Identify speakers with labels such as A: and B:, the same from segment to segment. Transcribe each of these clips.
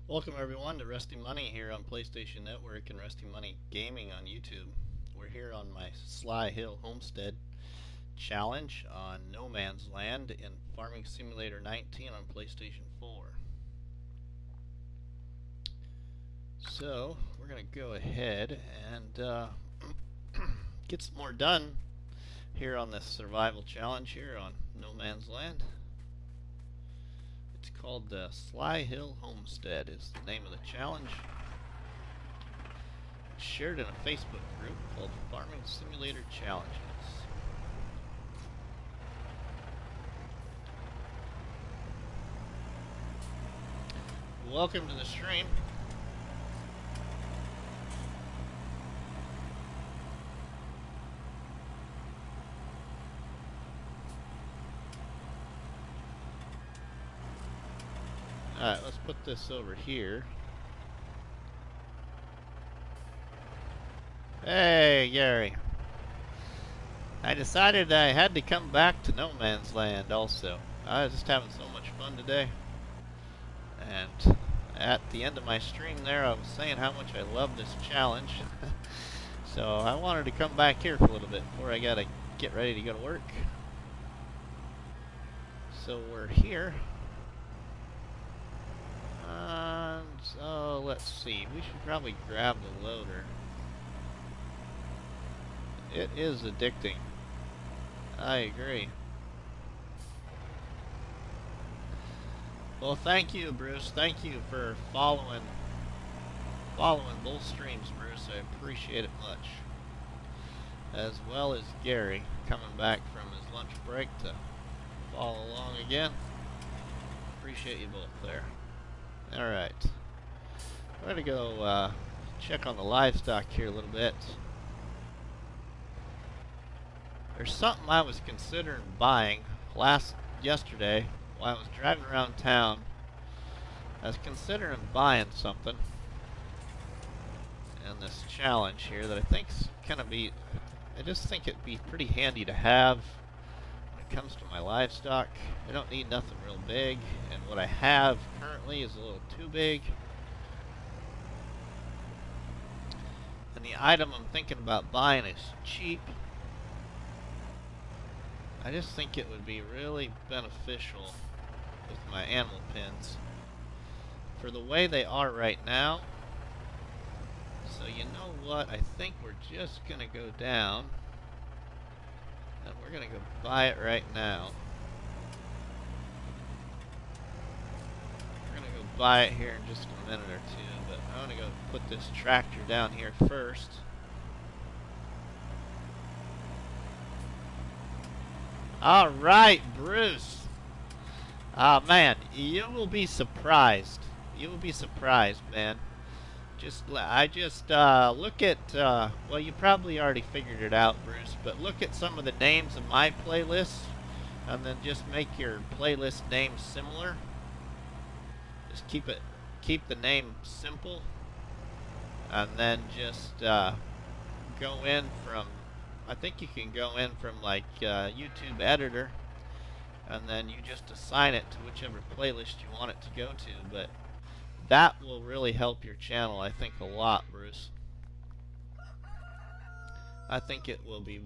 A: Welcome everyone to RustyMoney here on PlayStation Network and RustyMoney Gaming on YouTube. We're here on my Sly Hill Homestead challenge on No Man's Land in Farming Simulator 19 on PlayStation 4. So we're going to go ahead and get some more done here on this survival challenge here on No Man's Land. It's called the Sly Hill Homestead is the name of the challenge. It's shared in a Facebook group called Farming Simulator Challenges. Welcome to the stream. Alright, let's put this over here. Hey, Gary. I decided I had to come back to No Man's Land also. I was just having so much fun today. And at the end of my stream there, I was saying how much I love this challenge. So I wanted to come back here for a little bit before I gotta get ready to go to work. So we're here. So let's see, we should probably grab the loader. It is addicting. I agree. Well, thank you, Bruce. Thank you for following both streams, Bruce. I appreciate it much. As well as Gary coming back from his lunch break to follow along again. Appreciate you both there. Alright. I'm going to go check on the livestock here a little bit. There's something I was considering buying yesterday while I was driving around town. I was considering buying something in this challenge here that I think's gonna be, I just think it'd be pretty handy to have when it comes to my livestock. I don't need nothing real big, and what I have currently is a little too big. And the item I'm thinking about buying is cheap. I just think it would be really beneficial with my animal pens for the way they are right now. So you know what, I think we're just gonna go down and we're gonna go buy it right now. We're gonna go buy it here in just a minute or two, but I want to go put this tractor down here first. Alright, Bruce. Man, you will be surprised. You will be surprised, man. I just look at, well, you probably already figured it out, Bruce, but look at some of the names of my playlists, and then just make your playlist name similar. Just keep the name simple, and then just go in from, I think you can go in from like YouTube editor, and then you just assign it to whichever playlist you want it to go to, but that will really help your channel, I think, a lot, Bruce. I think it will be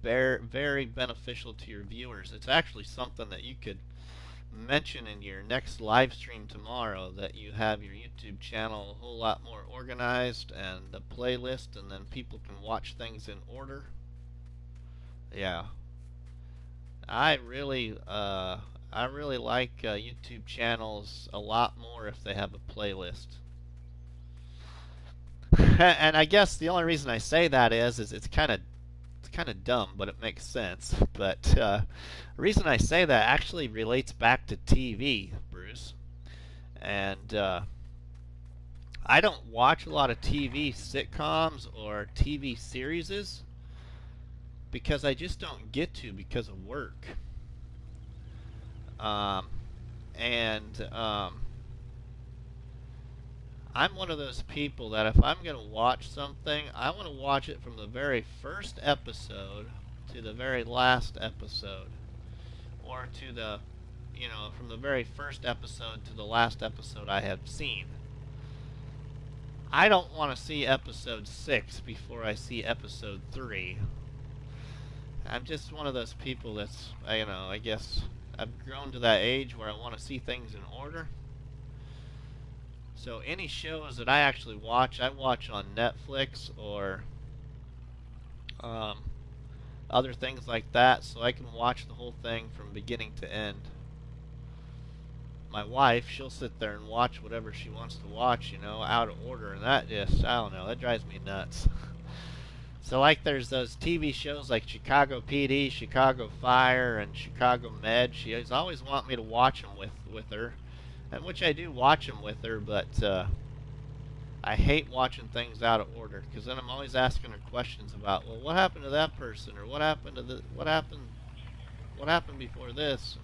A: very, very beneficial to your viewers. It's actually something that you could mention in your next live stream tomorrow, that you have your YouTube channel a whole lot more organized and the playlist, and then people can watch things in order. Yeah. I really like YouTube channels a lot more if they have a playlist. And I guess the only reason I say that is it's kind of dumb, but it makes sense. But the reason I say that actually relates back to TV, Bruce. And I don't watch a lot of TV sitcoms or TV series because I just don't get to because of work. I'm one of those people that if I'm going to watch something, I want to watch it from the very first episode to the very last episode, or to the you know, from the very first episode to the last episode I have seen. I don't want to see episode 6 before I see episode 3. I'm just one of those people that's, you know, I guess I've grown to that age where I want to see things in order. So any shows that I actually watch, I watch on Netflix or other things like that, so I can watch the whole thing from beginning to end. My wife, she'll sit there and watch whatever she wants to watch, you know, out of order, and that just, I don't know, that drives me nuts. So like there's those TV shows like Chicago PD, Chicago Fire, and Chicago Med. She's always want me to watch them with her, and which I do watch them with her, but I hate watching things out of order, because then I'm always asking her questions about, well, what happened to that person, or what happened to what happened before this.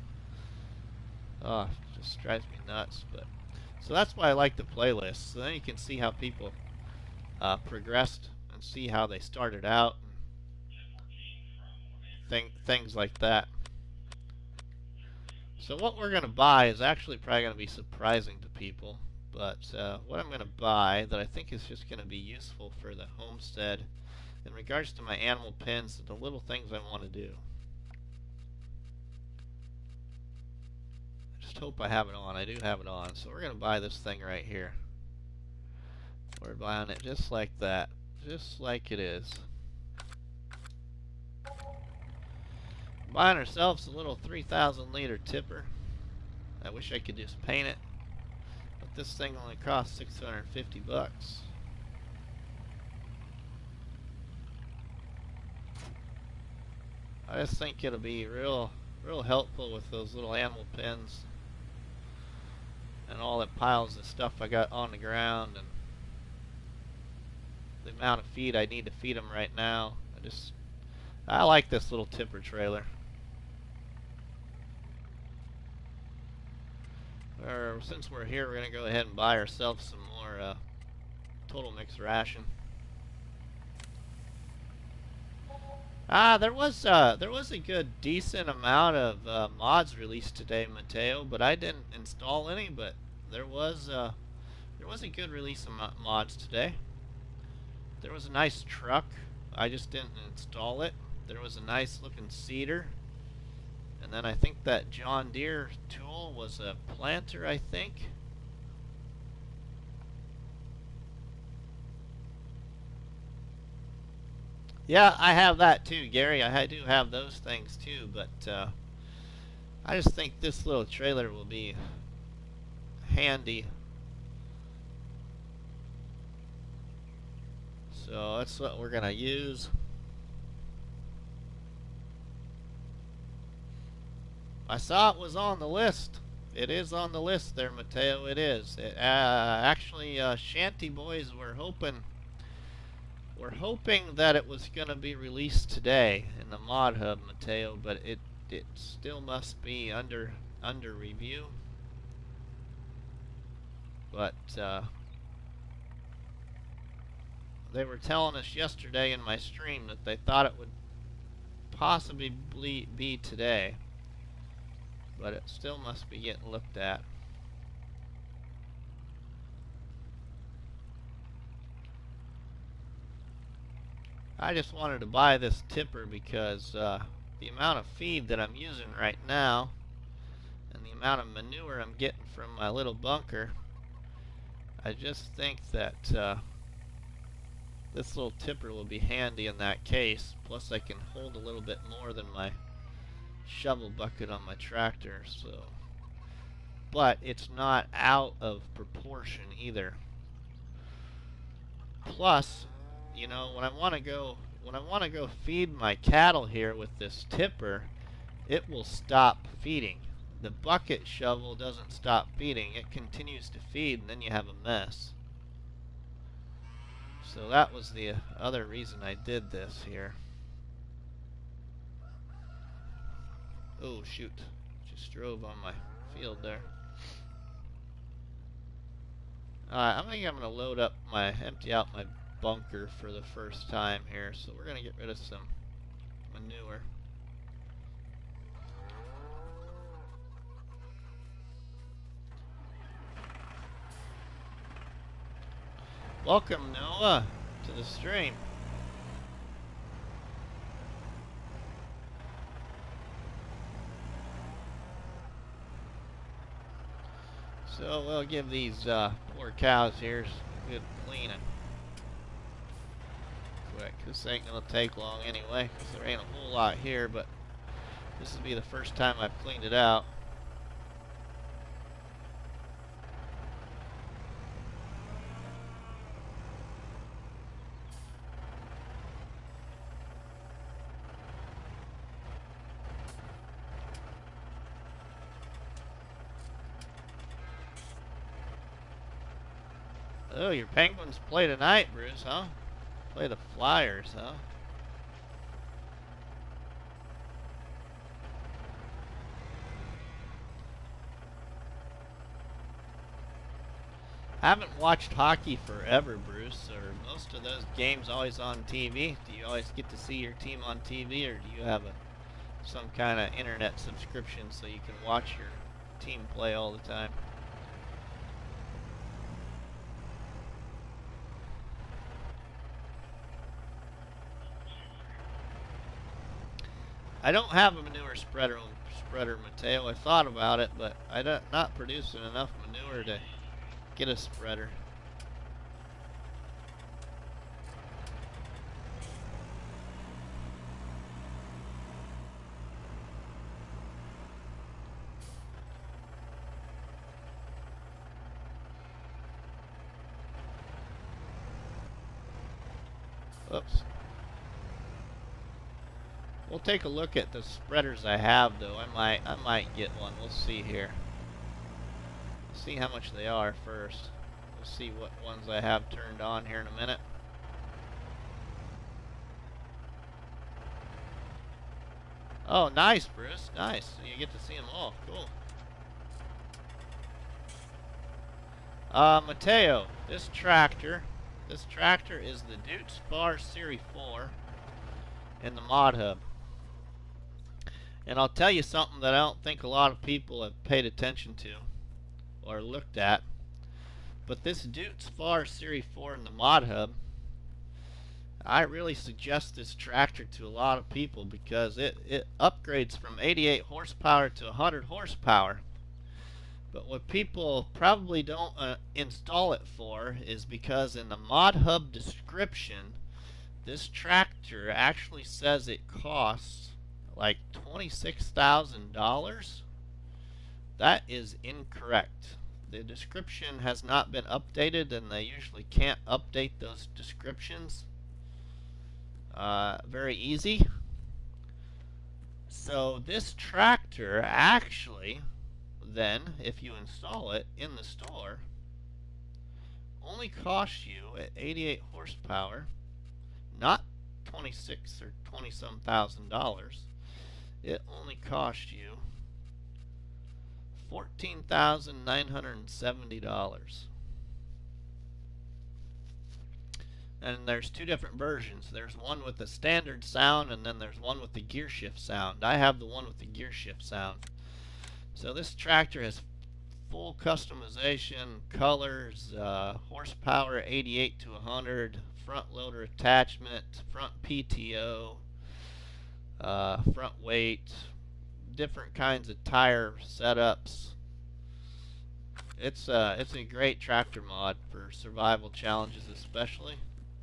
A: Oh, it just drives me nuts. But so that's why I like the playlist. So then you can see how people progressed and see how they started out and things like that. So what we're going to buy is actually probably going to be surprising to people. But what I'm going to buy that I think is just going to be useful for the homestead in regards to my animal pens and the little things I want to do. I just hope I have it on. I do have it on. So we're going to buy this thing right here. We're buying it just like that. Just like it is. Buying ourselves a little 3,000 liter tipper. I wish I could just paint it. But this thing only costs 650 bucks. I just think it'll be real helpful with those little animal pens and all the piles of stuff I got on the ground and the amount of feed I need to feed them right now. I like this little tipper trailer. Since we're here, we're going to go ahead and buy ourselves some more Total Mix ration. There was a good decent amount of mods released today, Mateo, but I didn't install any. But there was a good release of mods today. There was a nice truck. I just didn't install it. There was a nice looking seeder. And then I think that John Deere tool was a planter, I think. Yeah, I have that too, Gary. I do have those things too, but I just think this little trailer will be handy. So that's what we're going to use. I saw it was on the list. It is on the list there, Mateo. It is. Actually, Shanty Boys were hoping that it was going to be released today in the mod hub, Mateo, but it still must be under review. But they were telling us yesterday in my stream that they thought it would possibly be today. But it still must be getting looked at. I just wanted to buy this tipper because the amount of feed that I'm using right now and the amount of manure I'm getting from my little bunker, I just think that this little tipper will be handy in that case. Plus I can hold a little bit more than my shovel bucket on my tractor, so but it's not out of proportion either. Plus, you know, when I want to go feed my cattle here with this tipper, it will stop feeding. The bucket shovel doesn't stop feeding. It continues to feed, and then you have a mess. So that was the other reason I did this here. Oh shoot, just drove on my field there. I think I'm going to empty out my bunker for the first time here. So we're going to get rid of some manure. Welcome, Noah, to the stream. So we'll give these poor cows here a good cleaning. Quick, this ain't gonna take long anyway, because there ain't a whole lot here, but this will be the first time I've cleaned it out. Oh, your Penguins play tonight, Bruce, huh? Play the Flyers, huh? I haven't watched hockey forever, Bruce. Or most of those games always on TV? Do you always get to see your team on TV, or do you have some kind of internet subscription so you can watch your team play all the time? I don't have a manure spreader, Mateo. I thought about it, but I'm not producing enough manure to get a spreader. Oops. We'll take a look at the spreaders I have, though. I might get one. We'll see here. We'll see how much they are first. We'll see what ones I have turned on here in a minute. Oh, nice, Bruce. Nice. So you get to see them all. Cool. Mateo, this tractor is the Duke Spar Series 4 in the mod hub. And I'll tell you something that I don't think a lot of people have paid attention to or looked at. But this Duke Spar Series 4 in the mod hub, I really suggest this tractor to a lot of people because it upgrades from 88 horsepower to 100 horsepower. But what people probably don't install it for is because in the mod hub description, this tractor actually says it costs like $26,000. That is incorrect. The description has not been updated, and they usually can't update those descriptions very easy. So this tractor actually, then, if you install it in the store, only costs you at 88 horsepower, not 26 or 20-some thousand dollars. It only cost you $14,970. And there's two different versions. There's one with the standard sound, and then there's one with the gear shift sound. I have the one with the gear shift sound. So this tractor has full customization, colors, horsepower 88 to 100, front loader attachment, front PTO, front weight, different kinds of tire setups. It's a great tractor mod for survival challenges, especially,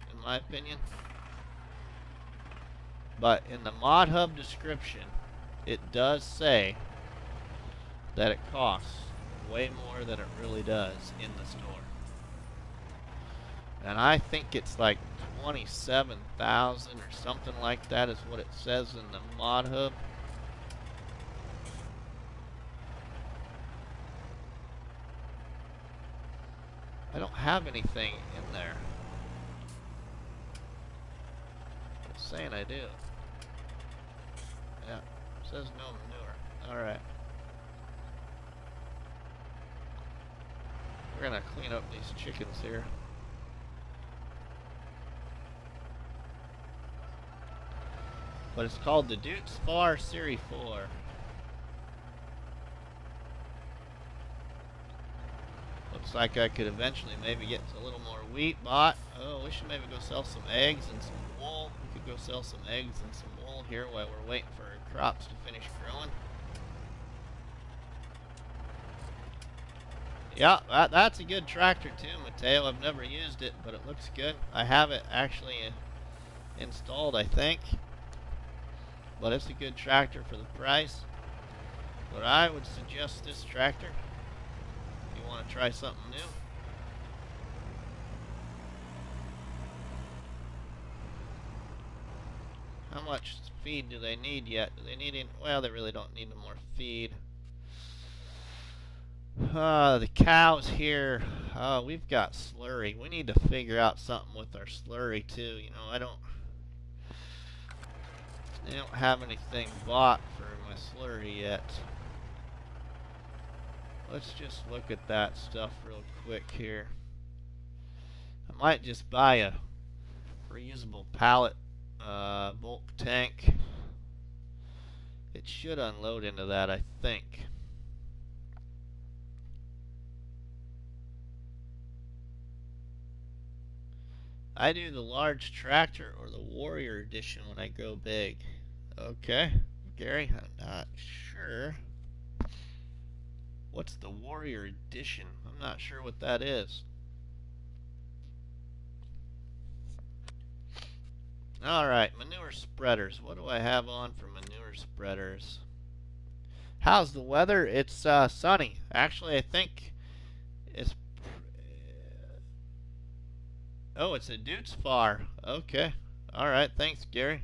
A: in my opinion. But in the mod hub description, it does say that it costs way more than it really does in the store. And I think it's like 27,000 or something like that is what it says in the mod hub. I don't have anything in there. It's saying I do. Yeah, it says no manure. Alright. We're gonna clean up these chickens here. But it's called the Duke Spar Series 4. Oops. looks like I could eventually maybe get a little more wheat bought. Oh, we should maybe go sell some eggs and some wool. We could go sell some eggs and some wool here while we're waiting for our crops to finish growing. Yeah, that's a good tractor too, Mateo. I've never used it, but it looks good. I have it actually installed, I think. But it's a good tractor for the price. But I would suggest this tractor if you want to try something new. How much feed do they need yet? Do they need any? Well, they really don't need no more feed. The cows here. We've got slurry. We need to figure out something with our slurry too. You know, I don't have anything bought for my slurry yet. Let's just look at that stuff real quick here. I might just buy a reusable pallet bulk tank. It should unload into that, I think. I do the large tractor or the Warrior Edition when I go big. Okay, Gary, I'm not sure. What's the Warrior Edition? I'm not sure what that is. Alright, manure spreaders. What do I have on for manure spreaders? How's the weather? It's sunny. Actually, I think it's... Oh, it's a Dutes Far. Okay. Alright, thanks, Gary.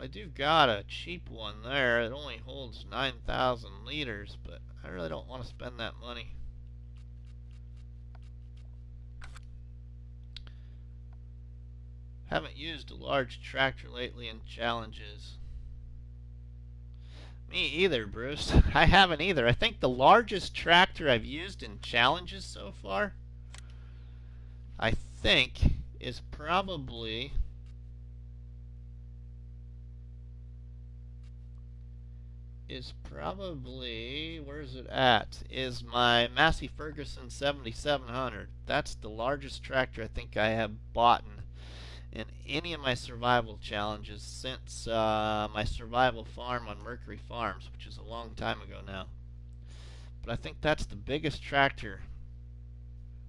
A: I do got a cheap one there. It only holds 9,000 liters, but I really don't want to spend that money. Haven't used a large tractor lately in challenges. Me either, Bruce. I haven't either. I think the largest tractor I've used in challenges so far, I think, is probably... where's it at? Is my Massey Ferguson 7700. That's the largest tractor I think I have bought in any of my survival challenges since my survival farm on Mercury Farms, which is a long time ago now. But I think that's the biggest tractor.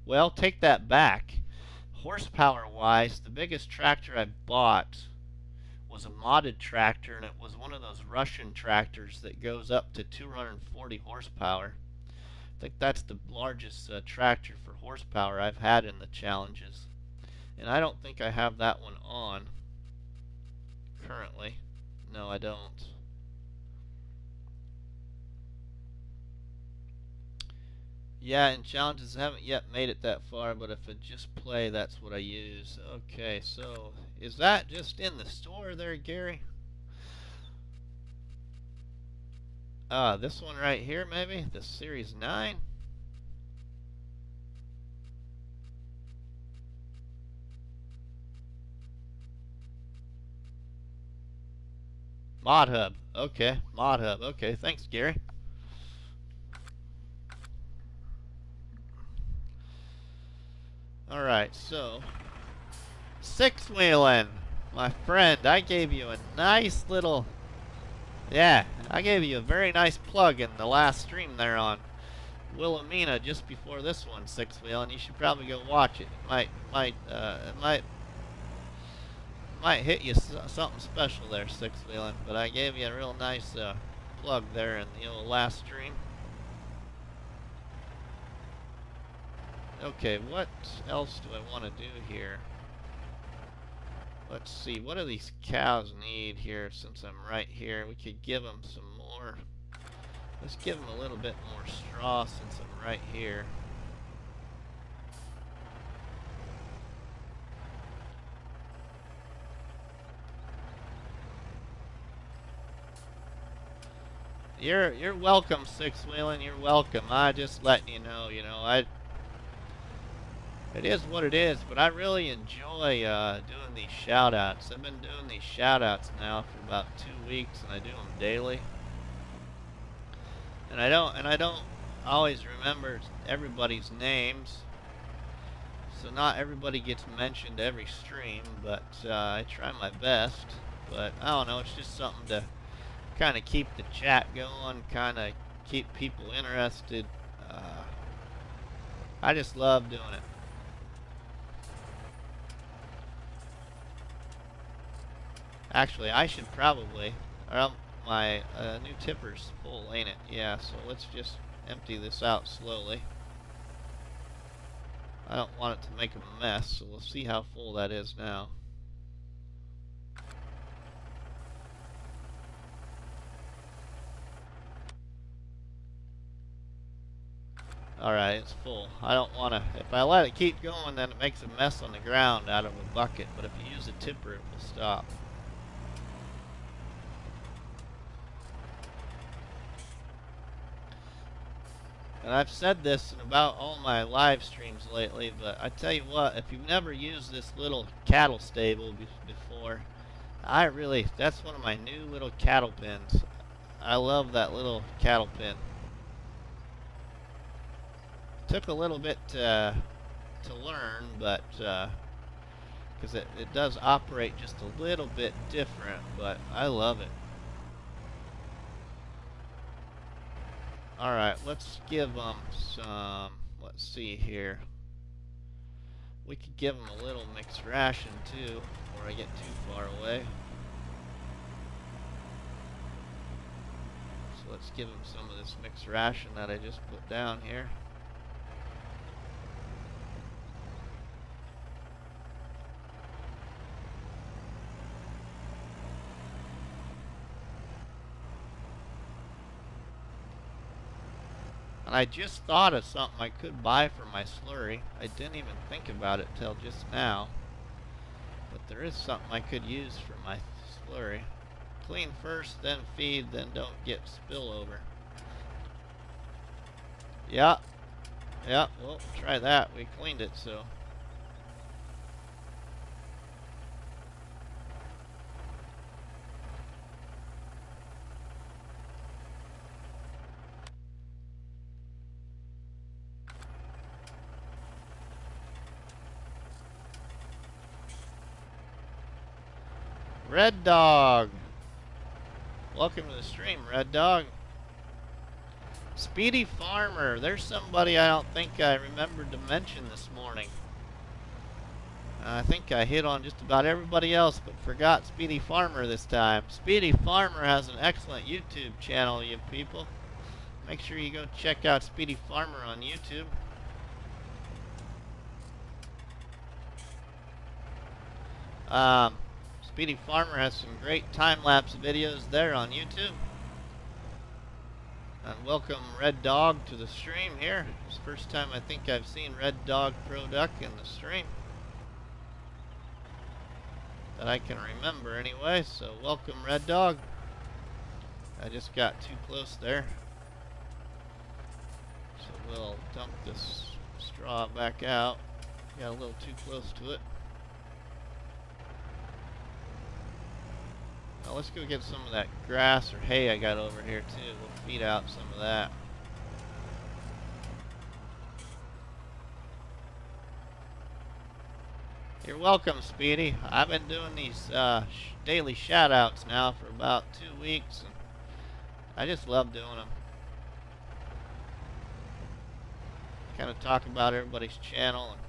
A: Well, take that back. Horsepower wise, the biggest tractor I bought was a modded tractor, and it was one of those Russian tractors that goes up to 240 horsepower. I think that's the largest tractor for horsepower I've had in the challenges. And I don't think I have that one on currently. No, I don't. Yeah, in challenges I haven't yet made it that far, but if I just play, that's what I use. Okay, so is that just in the store there, Gary? This one right here, maybe? The Series 9? Mod Hub. Okay, Mod Hub. Okay, thanks, Gary. Alright, so six-wheeling, my friend. I gave you a nice little... Yeah, I gave you a very nice plug in the last stream there on Wilhelmina just before this one, six-wheeling. You should probably go watch it. It might hit you something special there, six-wheeling. But I gave you a real nice plug there in the old last stream. Okay, what else do I want to do here? Let's see, what do these cows need here since I'm right here? We could give them some more. Let's give them a little bit more straw since I'm right here. You're welcome, six-wheeling. You're welcome. I just letting you know. It is what it is, but I really enjoy doing these shout-outs. I've been doing these shout-outs now for about 2 weeks, and I do them daily. And I don't always remember everybody's names, so not everybody gets mentioned every stream, but I try my best. But I don't know, it's just something to kind of keep the chat going, kind of keep people interested. I just love doing it. Actually, I should probably, my new tipper's full, ain't it? Yeah, so let's just empty this out slowly. I don't want it to make a mess, so we'll see how full that is now. Alright, it's full. I don't want to, if I let it keep going, then it makes a mess on the ground out of a bucket, but if you use a tipper, it will stop. And I've said this in about all my live streams lately, but I tell you what, if you've never used this little cattle stable before, that's one of my new little cattle pens. I love that little cattle pen. Took a little bit to learn, but because it does operate just a little bit different, but I love it. Alright, let's give them some, let's see here. We could give them a little mixed ration too, before I get too far away. So let's give them some of this mixed ration that I just put down here. And I just thought of something I could buy for my slurry. I didn't even think about it till just now. But there is something I could use for my slurry. Clean first, then feed, then don't get spillover. Yeah. Yeah, well, try that. We cleaned it, so. Red Dog. Welcome to the stream, Red Dog. Speedy Farmer. There's somebody I don't think I remembered to mention this morning. I think I hit on just about everybody else, but forgot Speedy Farmer this time. Speedy Farmer has an excellent YouTube channel, you people. Make sure you go check out Speedy Farmer on YouTube. Speedy Farmer has some great time-lapse videos there on YouTube. And welcome Red Dog to the stream here. It's the first time I think I've seen Red Dog Pro Duck in the stream that I can remember anyway, so welcome Red Dog. I just got too close there. So we'll dump this straw back out. Got a little too close to it. Now let's go get some of that grass or hay I got over here too. We'll feed out some of that. You're welcome, Speedy. I've been doing these daily shout-outs now for about 2 weeks, and I just love doing them. Kind of talk about everybody's channel and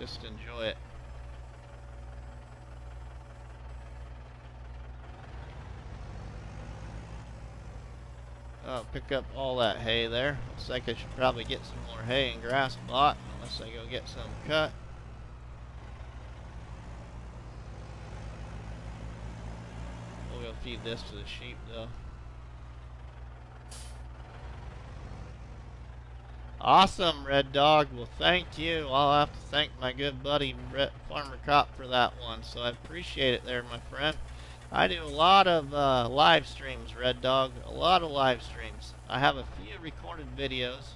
A: just enjoy it. I'll pick up all that hay there. Looks like I should probably get some more hay and grass bought, unless I go get some cut. We'll go feed this to the sheep though. Awesome, Red Dog. Well, thank you. I'll have to thank my good buddy Farmer Cop for that one, so I appreciate it there, my friend. I do a lot of live streams, Red Dog. A lot of live streams. I have a few recorded videos.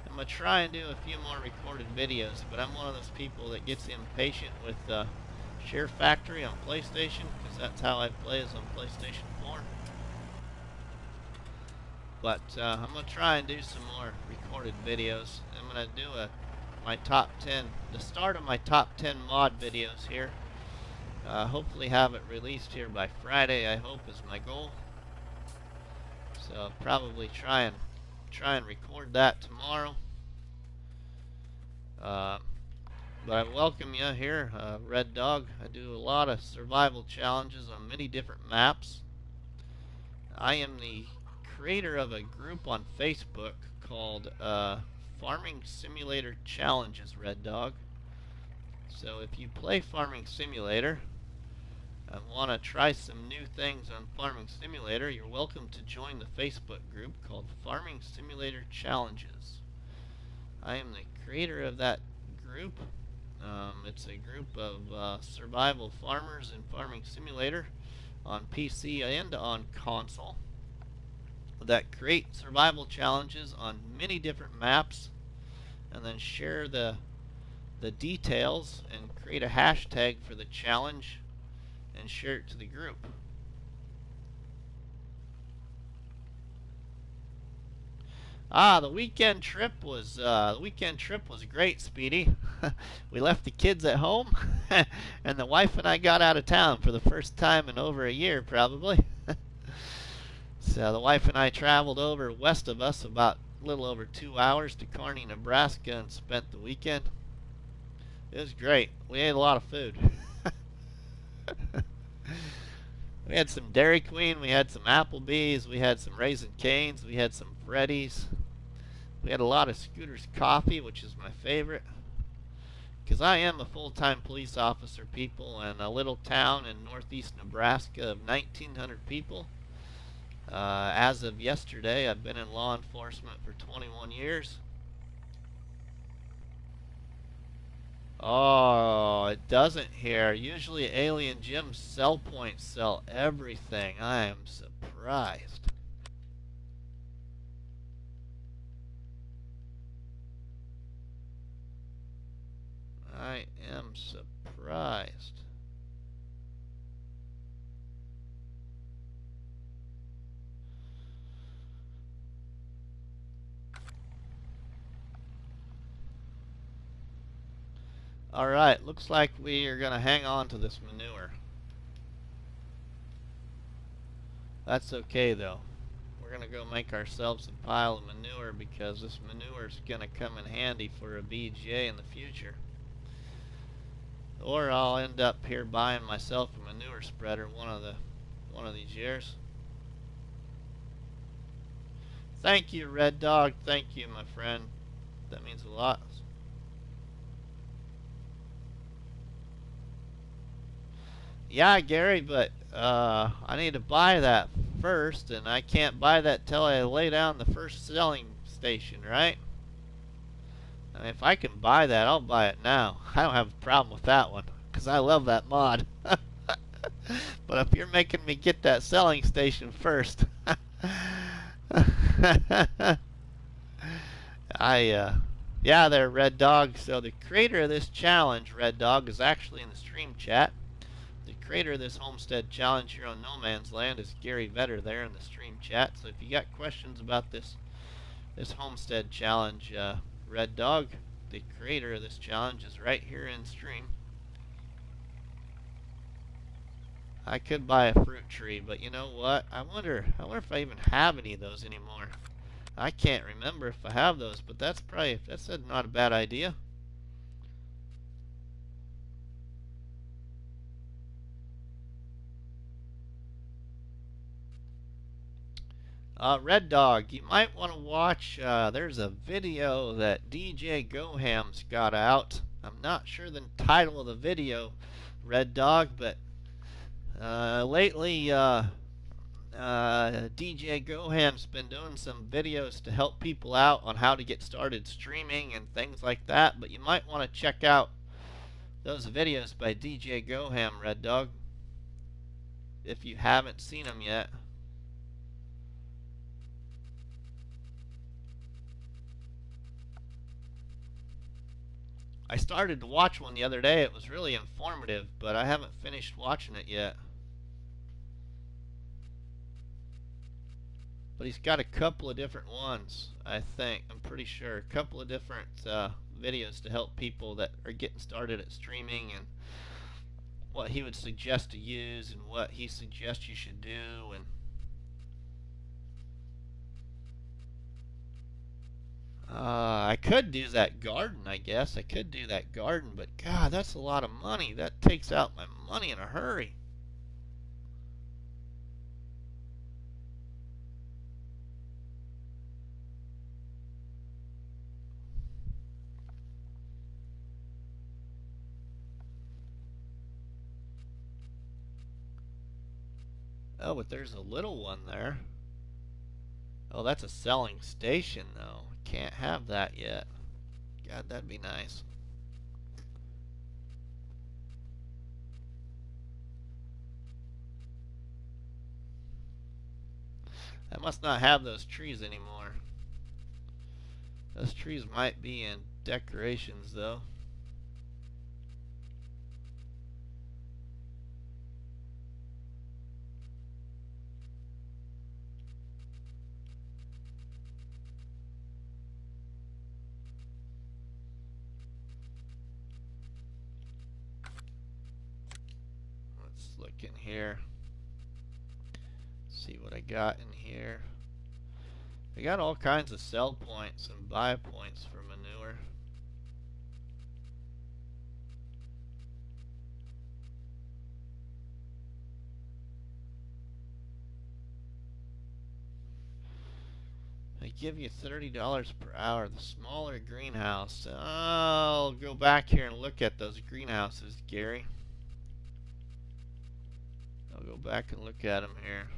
A: And gonna try and do a few more recorded videos, but I'm one of those people that gets impatient with Share Factory on PlayStation, because that's how I play, is on PlayStation 4. But I'm gonna try and do some more recorded videos. I'm gonna do my top 10, the start of my top 10 mod videos here. Hopefully have it released here by Friday, I hope, is my goal. So I'll probably try and record that tomorrow. But I welcome you here, Red Dog. I do a lot of survival challenges on many different maps. I am the creator of a group on Facebook called Farming Simulator Challenges, Red Dog. So if you play Farming Simulator and want to try some new things on Farming Simulator, you're welcome to join the Facebook group called Farming Simulator Challenges. I am the creator of that group. It's a group of survival farmers in Farming Simulator on PC and on console that create survival challenges on many different maps and then share the details and create a hashtag for the challenge and share it to the group. The weekend trip was great, Speedy. We left the kids at home, and the wife and I got out of town for the first time in over a year, probably. So the wife and I traveled over west of us about a little over 2 hours to Kearney, Nebraska, and spent the weekend. It was great. We ate a lot of food. We had some Dairy Queen, we had some Applebee's, we had some Raisin Cane's, we had some Freddy's. We had a lot of Scooter's Coffee, which is my favorite. Because I am a full-time police officer, people, in a little town in northeast Nebraska of 1,900 people. As of yesterday, I've been in law enforcement for 21 years. Oh, it doesn't here. Usually Alien Jim's sell points sell everything. I am surprised. I am surprised. Alright, looks like we are going to hang on to this manure. That's okay though. We're going to go make ourselves a pile of manure because this manure is going to come in handy for a BGA in the future. Or I'll end up here buying myself a manure spreader one of these years. Thank you, Red Dog. Thank you, my friend. That means a lot. Yeah, Gary, but I need to buy that first, and I can't buy that till I lay down the first selling station, right? I mean, if I can buy that, I'll buy it now. I don't have a problem with that one, because I love that mod. But if you're making me get that selling station first, yeah, there, Red Dog. So the creator of this challenge, Red Dog, is actually in the stream chat. The creator of this Homestead challenge here on No Man's Land is Gary Vetter there in the stream chat. So if you got questions about this Homestead challenge, Red Dog, the creator of this challenge, is right here in stream. I could buy a fruit tree, but you know what? I wonder if I even have any of those anymore. I can't remember if I have those, but that's not a bad idea. Red Dog, you might want to watch, there's a video that DJ Goham's got out. I'm not sure the title of the video, Red Dog, but lately DJ Goham's been doing some videos to help people out on how to get started streaming and things like that, but you might want to check out those videos by DJ Goham, Red Dog, if you haven't seen them yet. I started to watch one the other day. It was really informative, but I haven't finished watching it yet. But he's got a couple of different ones, I think. I'm pretty sure. A couple of different videos to help people that are getting started at streaming, and what he would suggest to use and what he suggests you should do. And I could do that garden, I guess. I could do that garden, but God, that's a lot of money. That takes out my money in a hurry. Oh, but there's a little one there. Oh, that's a selling station, though. Can't have that yet. God, that'd be nice. I must not have those trees anymore. Those trees might be in decorations, though. Let's look in here. See what I got in here. I got all kinds of sell points and buy points for manure. They give you $30 per hour. The smaller greenhouse. I'll go back here and look at those greenhouses, Gary. I'll go back and look at them here.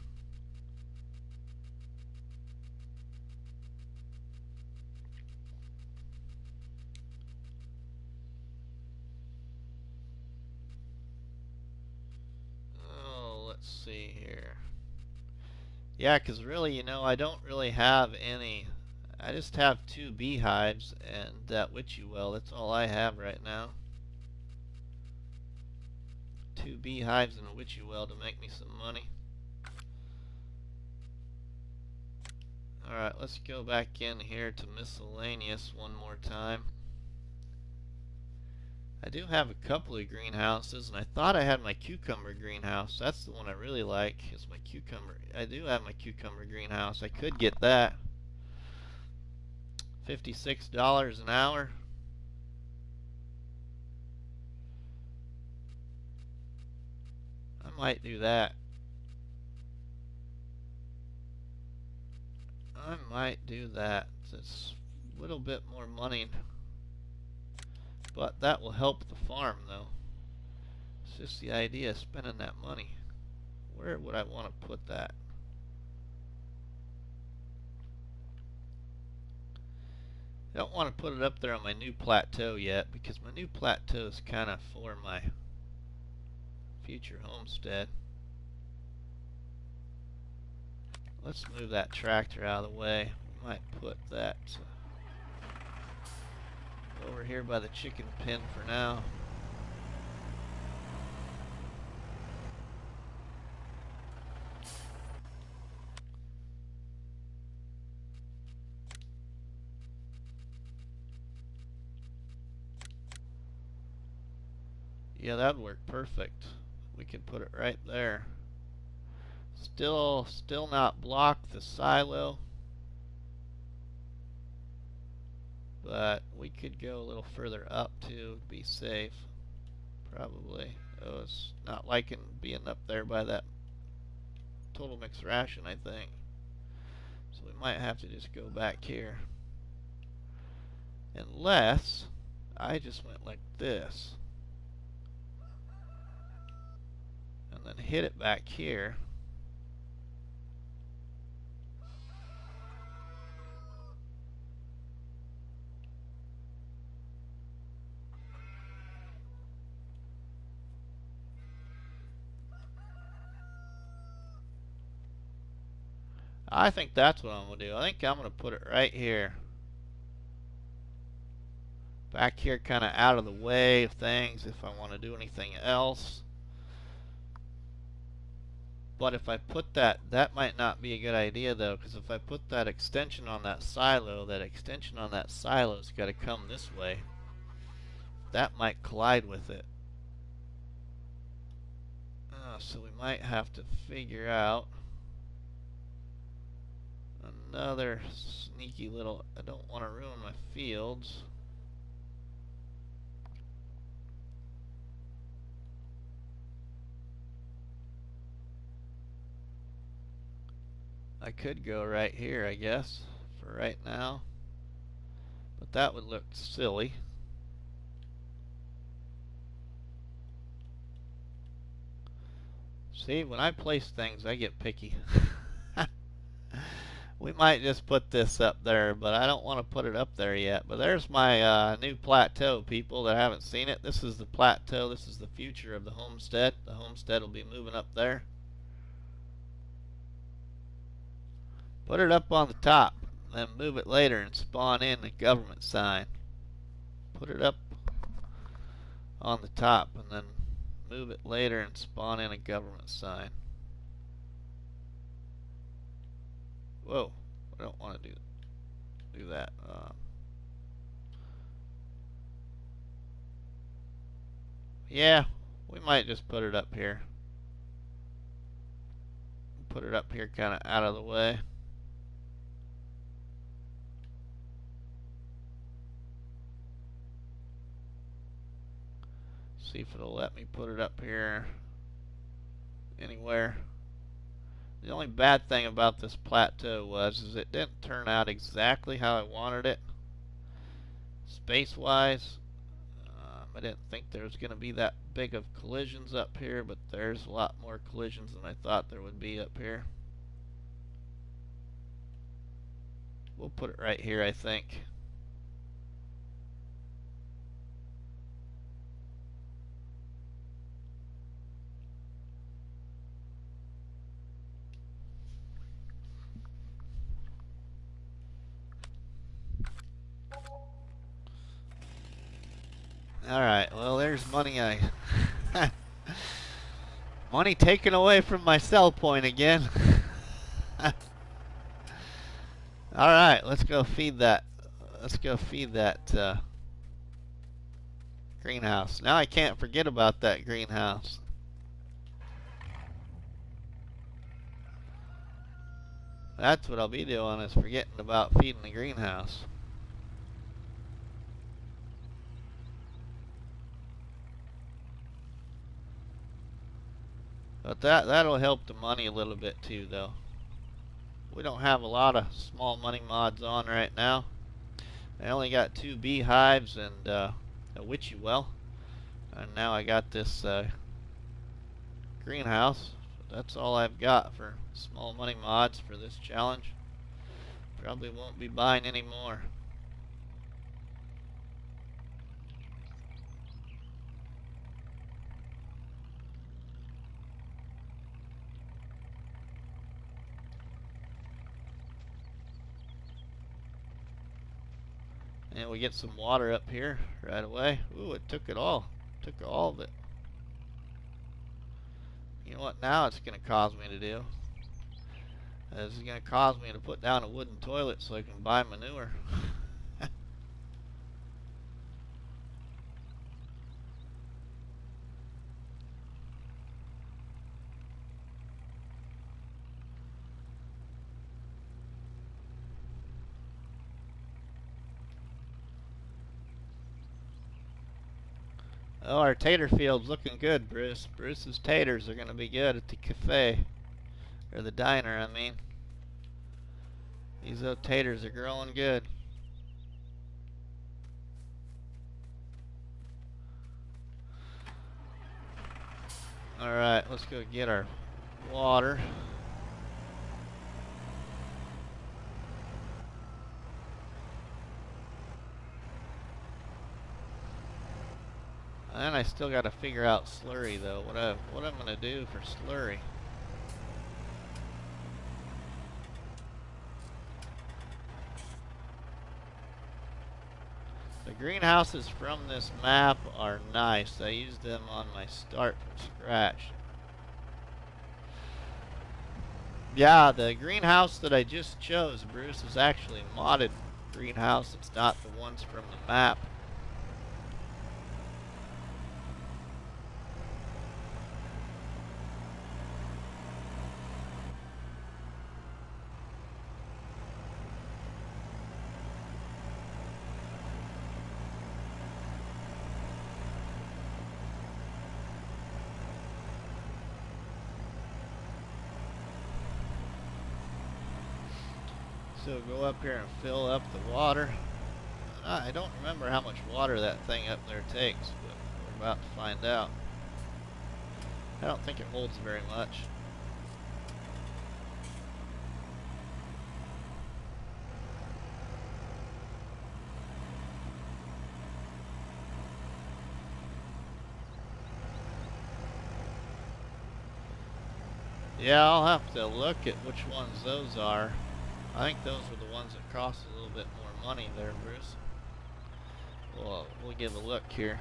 A: Oh, let's see here. Yeah, because really, I don't really have any. I just have 2 beehives and that witchy well. That's all I have right now. 2 beehives and a witchy well to make me some money. Alright, let's go back in here to miscellaneous one more time. I do have a couple of greenhouses, and I thought I had my cucumber greenhouse. That's the one I really like, is my cucumber. I do have my cucumber greenhouse. I could get that. $56 an hour. I might do that. I might do that. It's a little bit more money, but that will help the farm, though. It's just the idea of spending that money. Where would I want to put that? I don't want to put it up there on my new plateau yet, because my new plateau is kind of for my future homestead. Let's move that tractor out of the way. We might put that over here by the chicken pen for now. Yeah, that would work perfect. We could put it right there. Still not block the silo, but we could go a little further up to be safe. Probably. Oh, it's not liking being up there by that total mixed ration, I think. So we might have to just go back here. Unless I just went like this. And then hit it back here. I think that's what I'm going to do. I think I'm going to put it right here. Back here kind of out of the way of things if I want to do anything else. But if I put that might not be a good idea though, because if I put that extension on that silo's got to come this way. That might collide with it. So we might have to figure out another sneaky little, I don't want to ruin my fields. I could go right here, I guess, for right now. But that would look silly. See, when I place things, I get picky. We might just put this up there, but I don't want to put it up there yet. But there's my new plateau, people that haven't seen it. This is the plateau. This is the future of the homestead. The homestead will be moving up there. Put it up on the top, then move it later and spawn in the government sign. Put it up on the top and then move it later and spawn in a government sign. Whoa, I don't want to do that. Yeah, we might just put it up here. Put it up here kind of out of the way. See if it'll let me put it up here anywhere. The only bad thing about this plateau is it didn't turn out exactly how I wanted it. Space-wise, I didn't think there was going to be that big of collisions up here, but there's a lot more collisions than I thought there would be up here. We'll put it right here, I think. Alright, well there's money money taken away from my sell point again. Alright, let's go feed that. Let's go feed that greenhouse. Now I can't forget about that greenhouse. That's what I'll be doing, is forgetting about feeding the greenhouse. But that'll help the money a little bit too, though. We don't have a lot of small money mods on right now. I only got 2 beehives and a witchy well, and now I got this greenhouse. That's all I've got for small money mods for this challenge. Probably won't be buying any more. And we get some water up here right away. Ooh, it took it all. Took all of it. You know what now it's going to cause me to do? This is going to cause me to put down a wooden toilet so I can buy manure. Oh, our tater field's looking good, Bruce. Bruce's taters are going to be good at the cafe. Or the diner, I mean. These taters are growing good. Alright, let's go get our water. And I still got to figure out slurry though. What I'm going to do for slurry. The greenhouses from this map are nice. I used them on my start from scratch. Yeah, the greenhouse that I just chose, Bruce, is actually a modded greenhouse. It's not the ones from the map. So go up here and fill up the water. I don't remember how much water that thing up there takes, but we're about to find out. I don't think it holds very much. Yeah, I'll have to look at which ones those are. I think those were the ones that cost a little bit more money there, Bruce. We'll give a look here.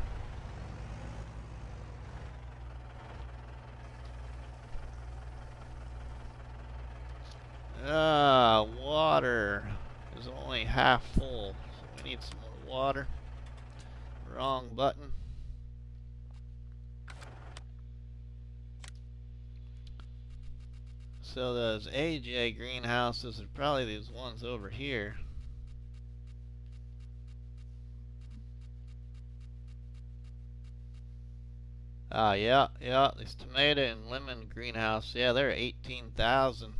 A: Water is only half full, so we need some more water. Wrong button. So those AJ greenhouses are probably these ones over here. Yeah, this tomato and lemon greenhouse. Yeah, they're 18,000.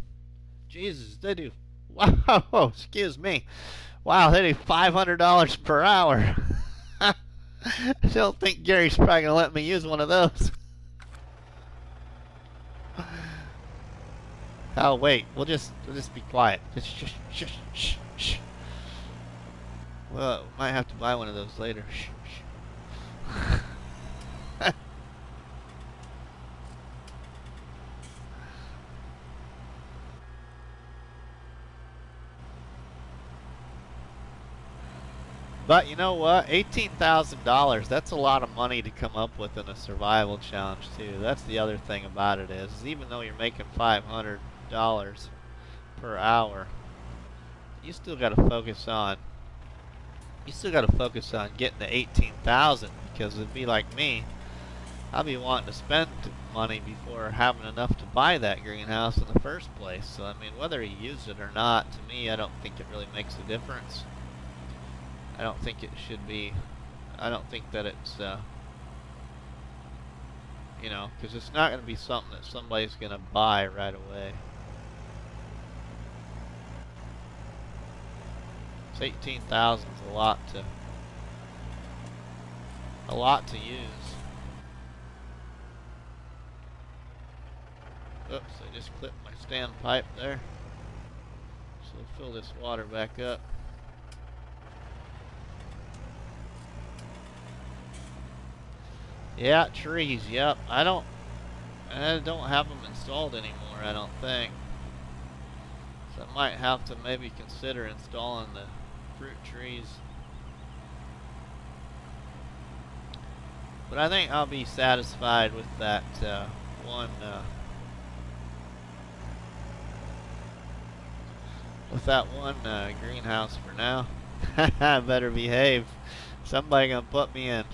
A: Jesus, they do. Wow, excuse me. Wow, they do $500 per hour. I don't think Gary's probably gonna let me use one of those. Oh wait, we'll just be quiet. Just shh. Well, might have to buy one of those later. Shh. But you know what? $18,000, that's a lot of money to come up with in a survival challenge too. That's the other thing about it is even though you're making $500 per hour, you still got to focus on getting to 18,000 because it'd be like me. I'll be wanting to spend money before having enough to buy that greenhouse in the first place. So I mean, whether you use it or not, to me, I don't think it really makes a difference. I don't think it should be. I don't think that it's, you know, because it's not going to be something that somebody's going to buy right away. It's 18,000 is a lot to use. Oops, I just clipped my standpipe there. So we'll fill this water back up. Yeah, trees. Yep. I don't have them installed anymore, I don't think. So I might have to maybe consider installing the fruit trees. But I think I'll be satisfied with that one greenhouse for now. I better behave. Somebody gonna put me in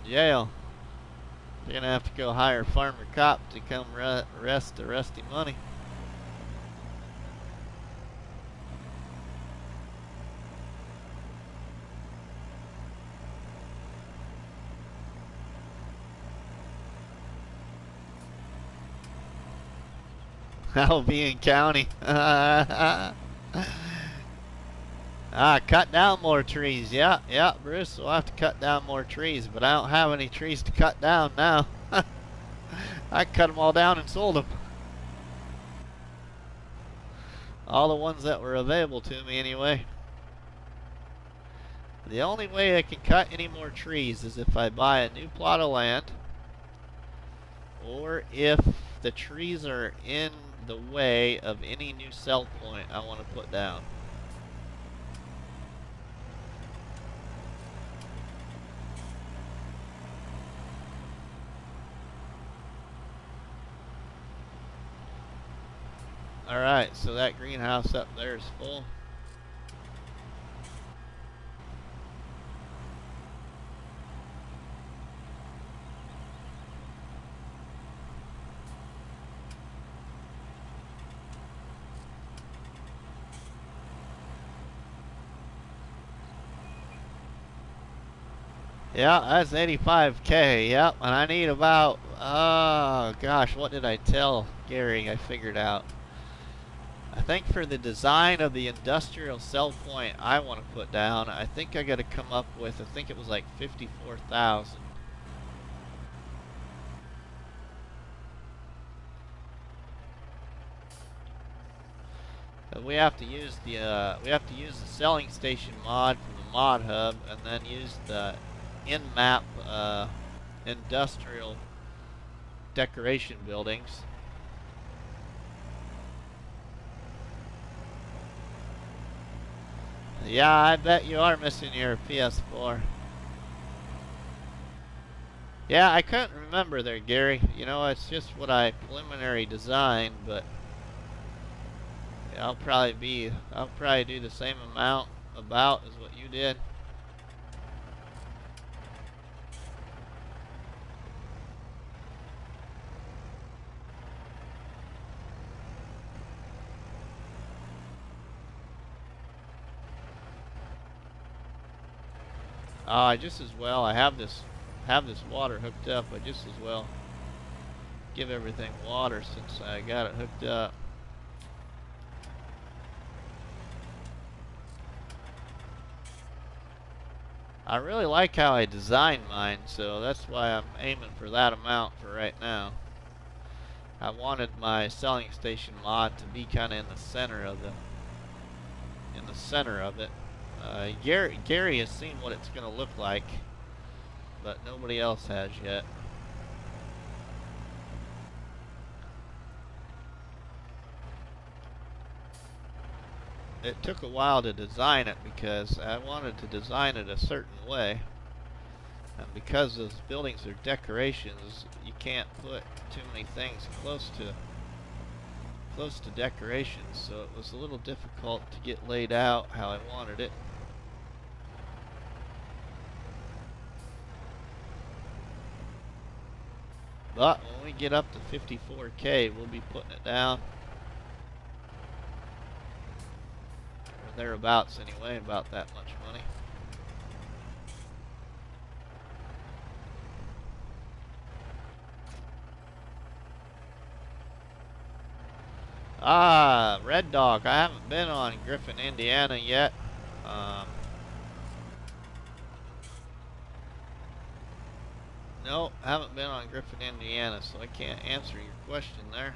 A: jail. They're gonna have to go hire Farmer Cop to come arrest the Rusty Money. I'll be in county. Cut down more trees. Yeah, Bruce, we'll have to cut down more trees, but I don't have any trees to cut down now. I cut them all down and sold them. All the ones that were available to me anyway. The only way I can cut any more trees is if I buy a new plot of land, or if the trees are in the way of any new sell point I want to put down. Alright, so that greenhouse up there is full. Yeah, that's 85K. Yep, and I need about, oh gosh, what did I tell Gary? I figured out. I think for the design of the industrial cell point I want to put down, I think I got to come up with, I think it was like 54,000. We have to use the selling station mod from the mod hub, and then use the in-map industrial decoration buildings. Yeah, I bet you are missing your PS4. Yeah, I couldn't remember there, Gary. You know, it's just what I preliminary designed, but I'll probably do the same amount about as what you did. I just as well. I have this water hooked up. I just as well give everything water since I got it hooked up. I really like how I designed mine, so that's why I'm aiming for that amount for right now. I wanted my selling station mod to be kind of in the center of it. Gary has seen what it's going to look like, but nobody else has yet. It took a while to design it because I wanted to design it a certain way. And because those buildings are decorations, you can't put too many things close to decorations, so it was a little difficult to get laid out how I wanted it. But when we get up to 54K, we'll be putting it down. Or thereabouts anyway, about that much money. Red Dog. I haven't been on Griffin, Indiana yet. No, haven't been on Griffin, Indiana, so I can't answer your question there.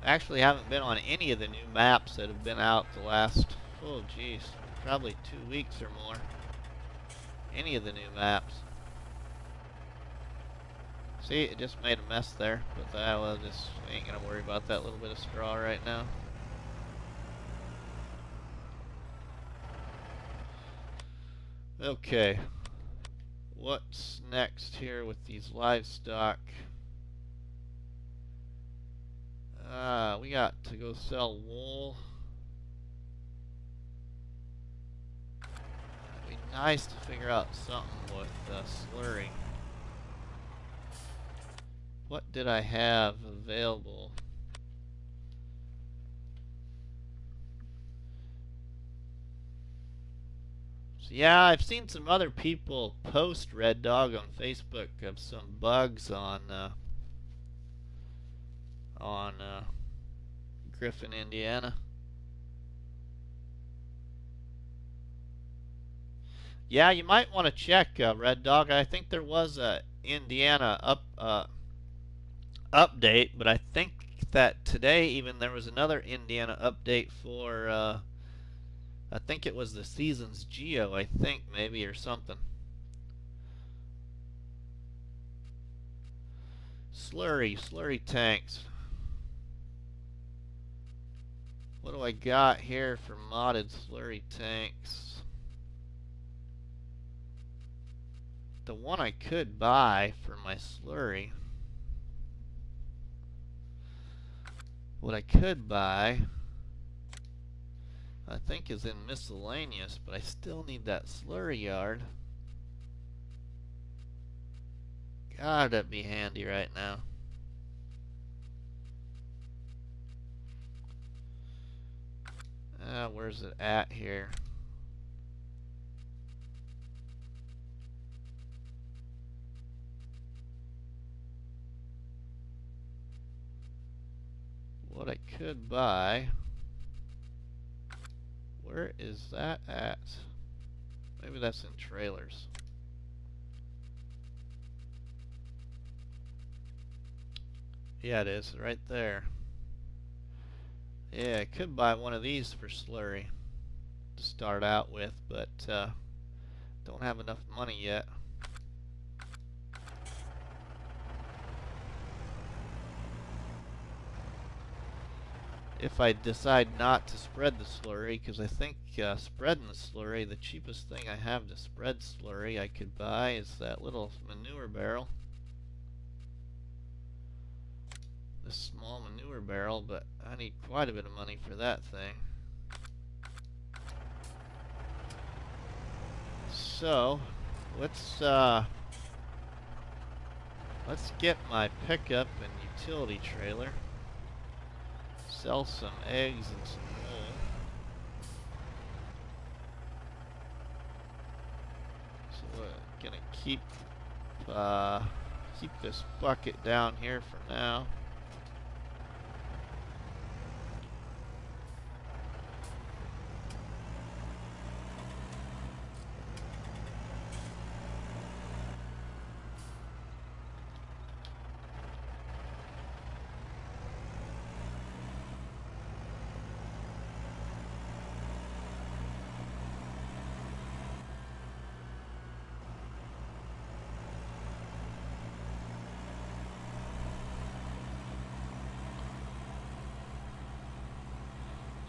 A: Actually, haven't been on any of the new maps that have been out the last, oh geez, probably 2 weeks or more. Any of the new maps. See, it just made a mess there, but I just ain't gonna worry about that little bit of straw right now. Okay, what's next here with these livestock? We got to go sell wool. It'd be nice to figure out something with slurry. What did I have available? So yeah, I've seen some other people post Red Dog on Facebook of some bugs on Griffin, Indiana. Yeah, you might want to check Red Dog. I think there was a Indiana update, but I think that today even there was another Indiana update for I think it was the Seasons Geo, I think maybe, or something. Slurry tanks. What do I got here for modded slurry tanks? The one I could buy for my slurry. What I could buy, I think, is in miscellaneous, but I still need that slurry yard. God, that'd be handy right now. Where's it at here? What I could buy, where is that at? Maybe that's in trailers. Yeah, it is right there. Yeah, I could buy one of these for slurry to start out with, but don't have enough money yet. If I decide not to spread the slurry, because I think spreading the slurry, the cheapest thing I have to spread slurry I could buy is that little manure barrel. This small manure barrel, but I need quite a bit of money for that thing. So let's get my pickup and utility trailer, sell some eggs and some wool. So we're gonna keep this bucket down here for now.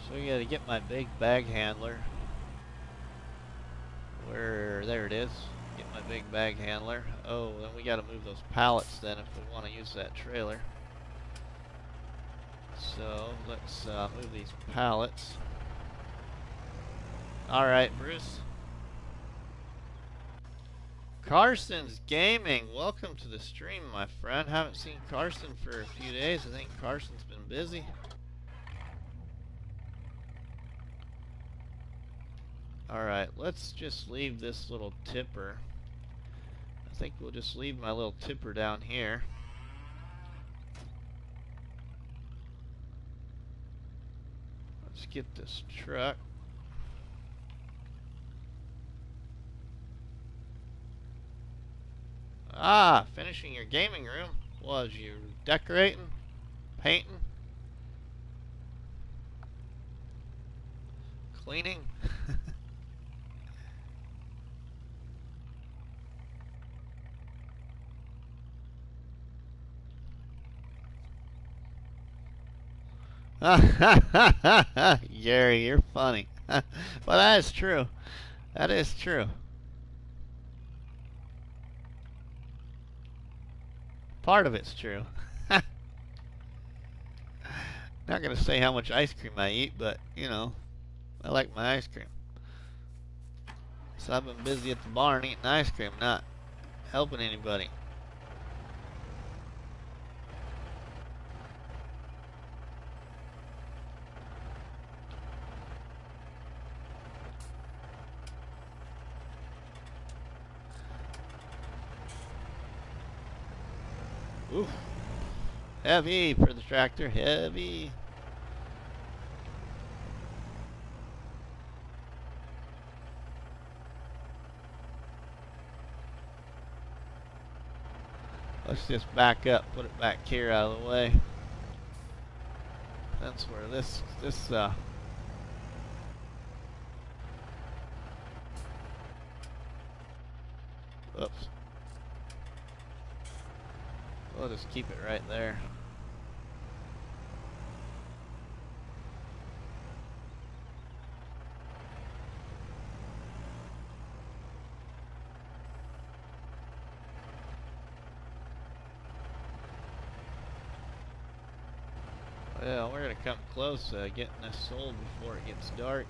A: So we gotta get my big bag handler. There it is. Get my big bag handler. Oh, then we gotta move those pallets then if we want to use that trailer. So let's move these pallets. Alright, Bruce. Carson's Gaming, welcome to the stream, my friend. Haven't seen Carson for a few days. I think Carson's been busy. Alright, let's just leave this little tipper. I think we'll just leave my little tipper down here. Let's get this truck. Ah, finishing your gaming room. Was you decorating? Painting? Cleaning? Gary, you're funny. Well, that is true. That is true. Part of it's true. Not gonna say how much ice cream I eat, but you know, I like my ice cream. So I've been busy at the barn eating ice cream, not helping anybody. Oof. Heavy for the tractor, heavy. Let's just back up, put it back here out of the way. That's where this oops. We'll just keep it right there. Well, we're gonna come close, getting this sold before it gets dark.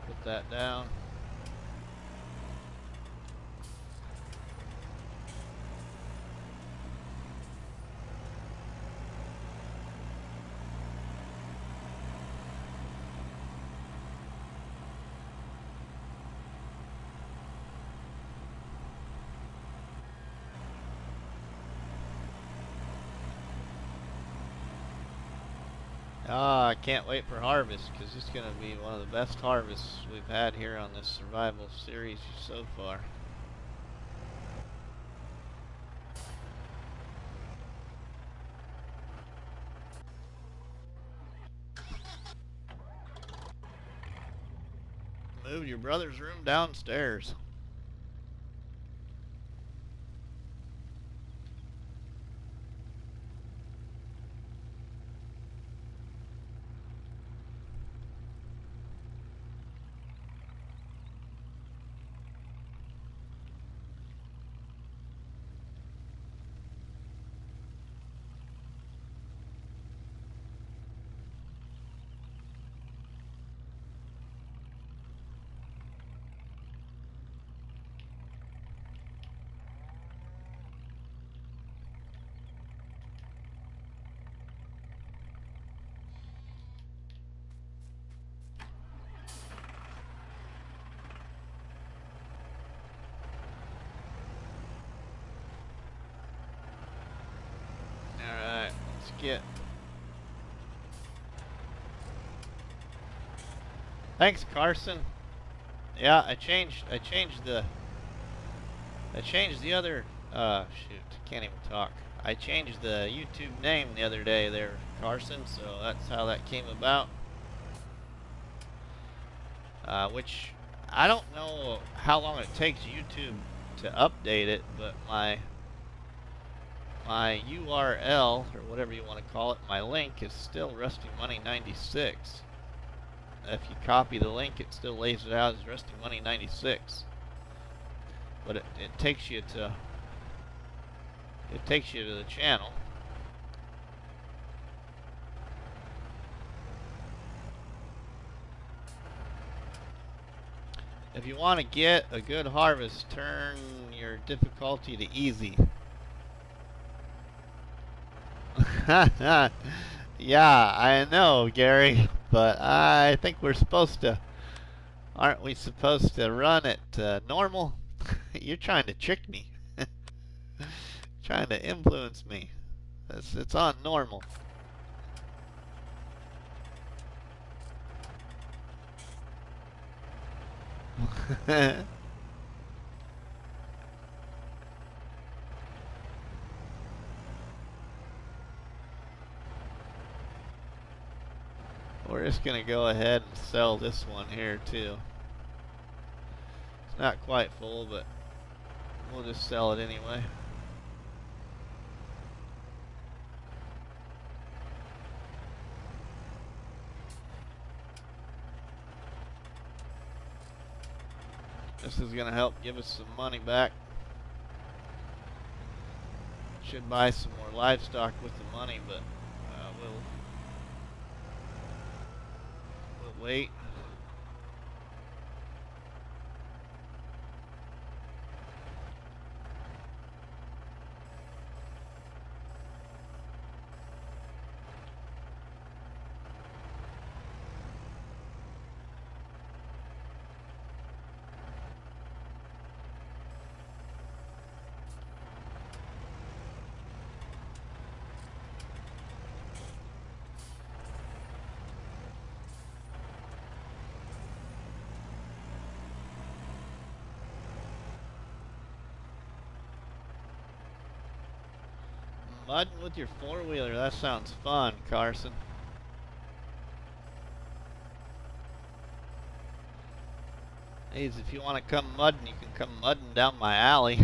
A: Put that down. Ah, I can't wait for harvest, because it's going to be one of the best harvests we've had here on this survival series so far. Moved your brother's room downstairs. Alright, let's get... Thanks, Carson. Yeah, I changed the other shoot, can't even talk. I changed the YouTube name the other day there, Carson, so that's how that came about. Which I don't know how long it takes YouTube to update it, but my URL, or whatever you want to call it, my link is still RustyMoney96. If you copy the link, it still lays it out as RustyMoney96. But it takes you to the channel. If you want to get a good harvest, turn your difficulty to easy. Yeah, I know, Gary, but I think we're supposed to... Aren't we supposed to run it normal? You're trying to trick me. Trying to influence me. It's on normal. We're just gonna go ahead and sell this one here too. It's not quite full, but we'll just sell it anyway. This is gonna help give us some money back. Should buy some more livestock with the money, but we'll wait. Mudding with your four-wheeler, that sounds fun, Carson. Hey, if you want to come mudding, you can come mudding down my alley.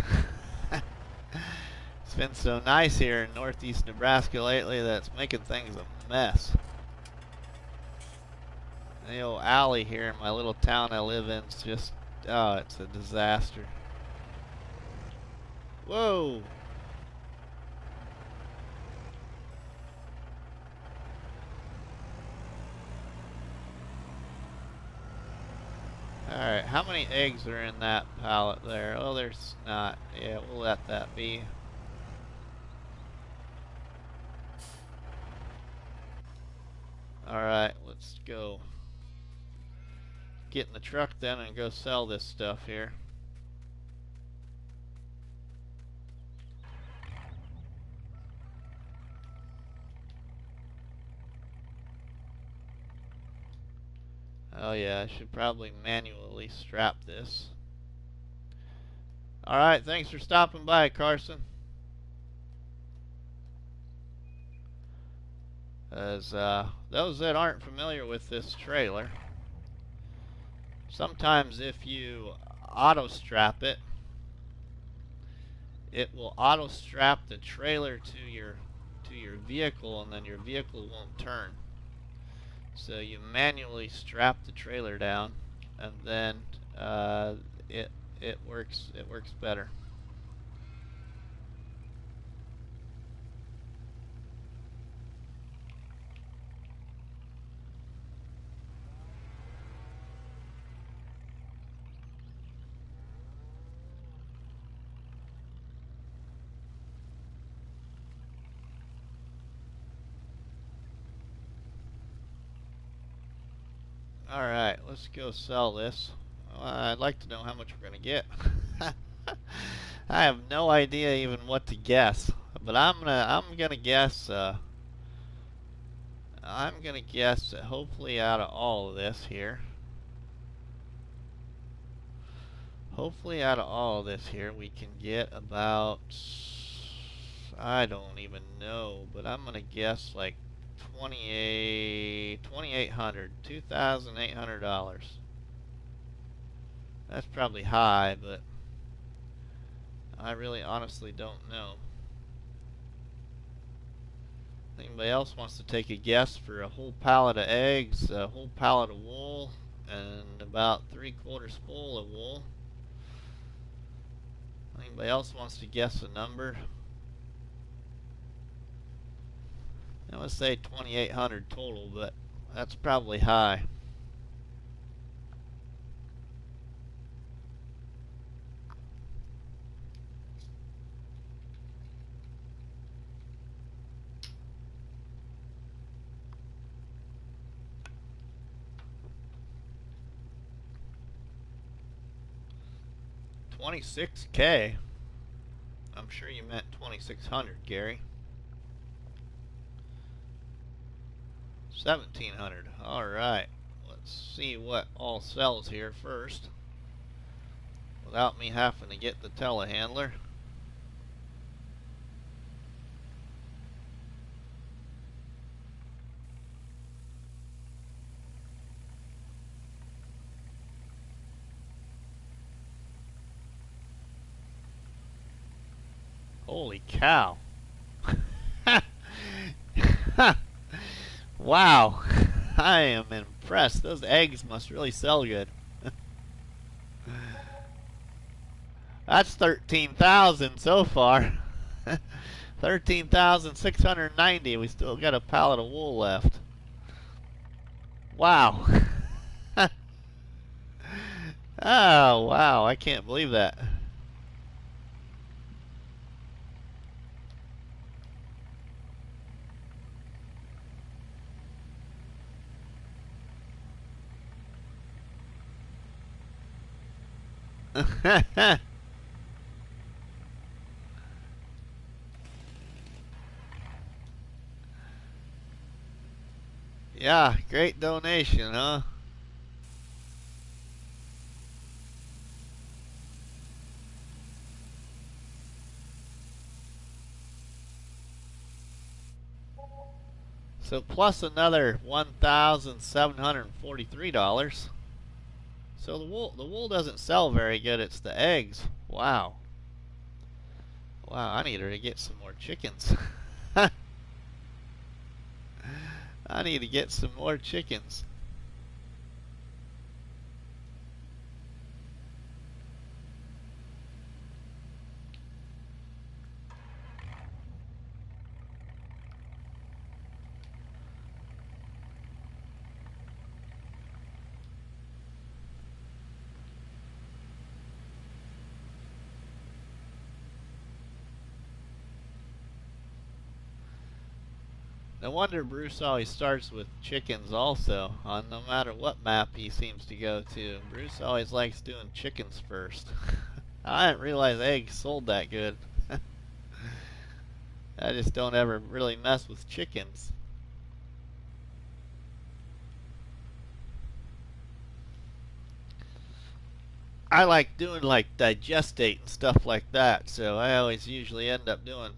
A: It's been so nice here in northeast Nebraska lately that it's making things a mess. The old alley here in my little town I live in is just, oh, it's a disaster. Whoa! Alright, how many eggs are in that pallet there? Oh, there's not. Yeah, we'll let that be. Alright, let's go. Get in the truck then and go sell this stuff here. Oh yeah, I should probably manually strap this. Alright, thanks for stopping by, Carson. As those that aren't familiar with this trailer, sometimes if you auto strap it, it will auto strap the trailer to your vehicle, and then your vehicle won't turn. So you manually strap the trailer down, and then it works better. Alright, let's go sell this. I'd like to know how much we're gonna get. I have no idea even what to guess, but I'm gonna guess that hopefully out of all of this here, we can get about, I don't even know, but I'm gonna guess like $2,800. That's probably high, but I really honestly don't know. Anybody else wants to take a guess for a whole pallet of eggs, a whole pallet of wool, and about 3/4 full of wool? Anybody else wants to guess a number? I would say 2,800 total, but that's probably high. $26K. I'm sure you meant 2,600, Gary. 1,700. All right. Let's see what all sells here first, without me having to get the telehandler. Holy cow. Wow. I am impressed. Those eggs must really sell good. That's 13,000 so far. 13,690. We still got a pallet of wool left. Wow. Oh, wow. I can't believe that. Yeah, great donation, huh? So plus another $1,743. So the wool doesn't sell very good. It's the eggs. Wow. Wow, I need her to get some more chickens. I need to get some more chickens. No wonder Bruce always starts with chickens also, on no matter what map he seems to go to. Bruce always likes doing chickens first. I didn't realize eggs sold that good. I just don't ever really mess with chickens. I like doing like digestate and stuff like that, so I always usually end up doing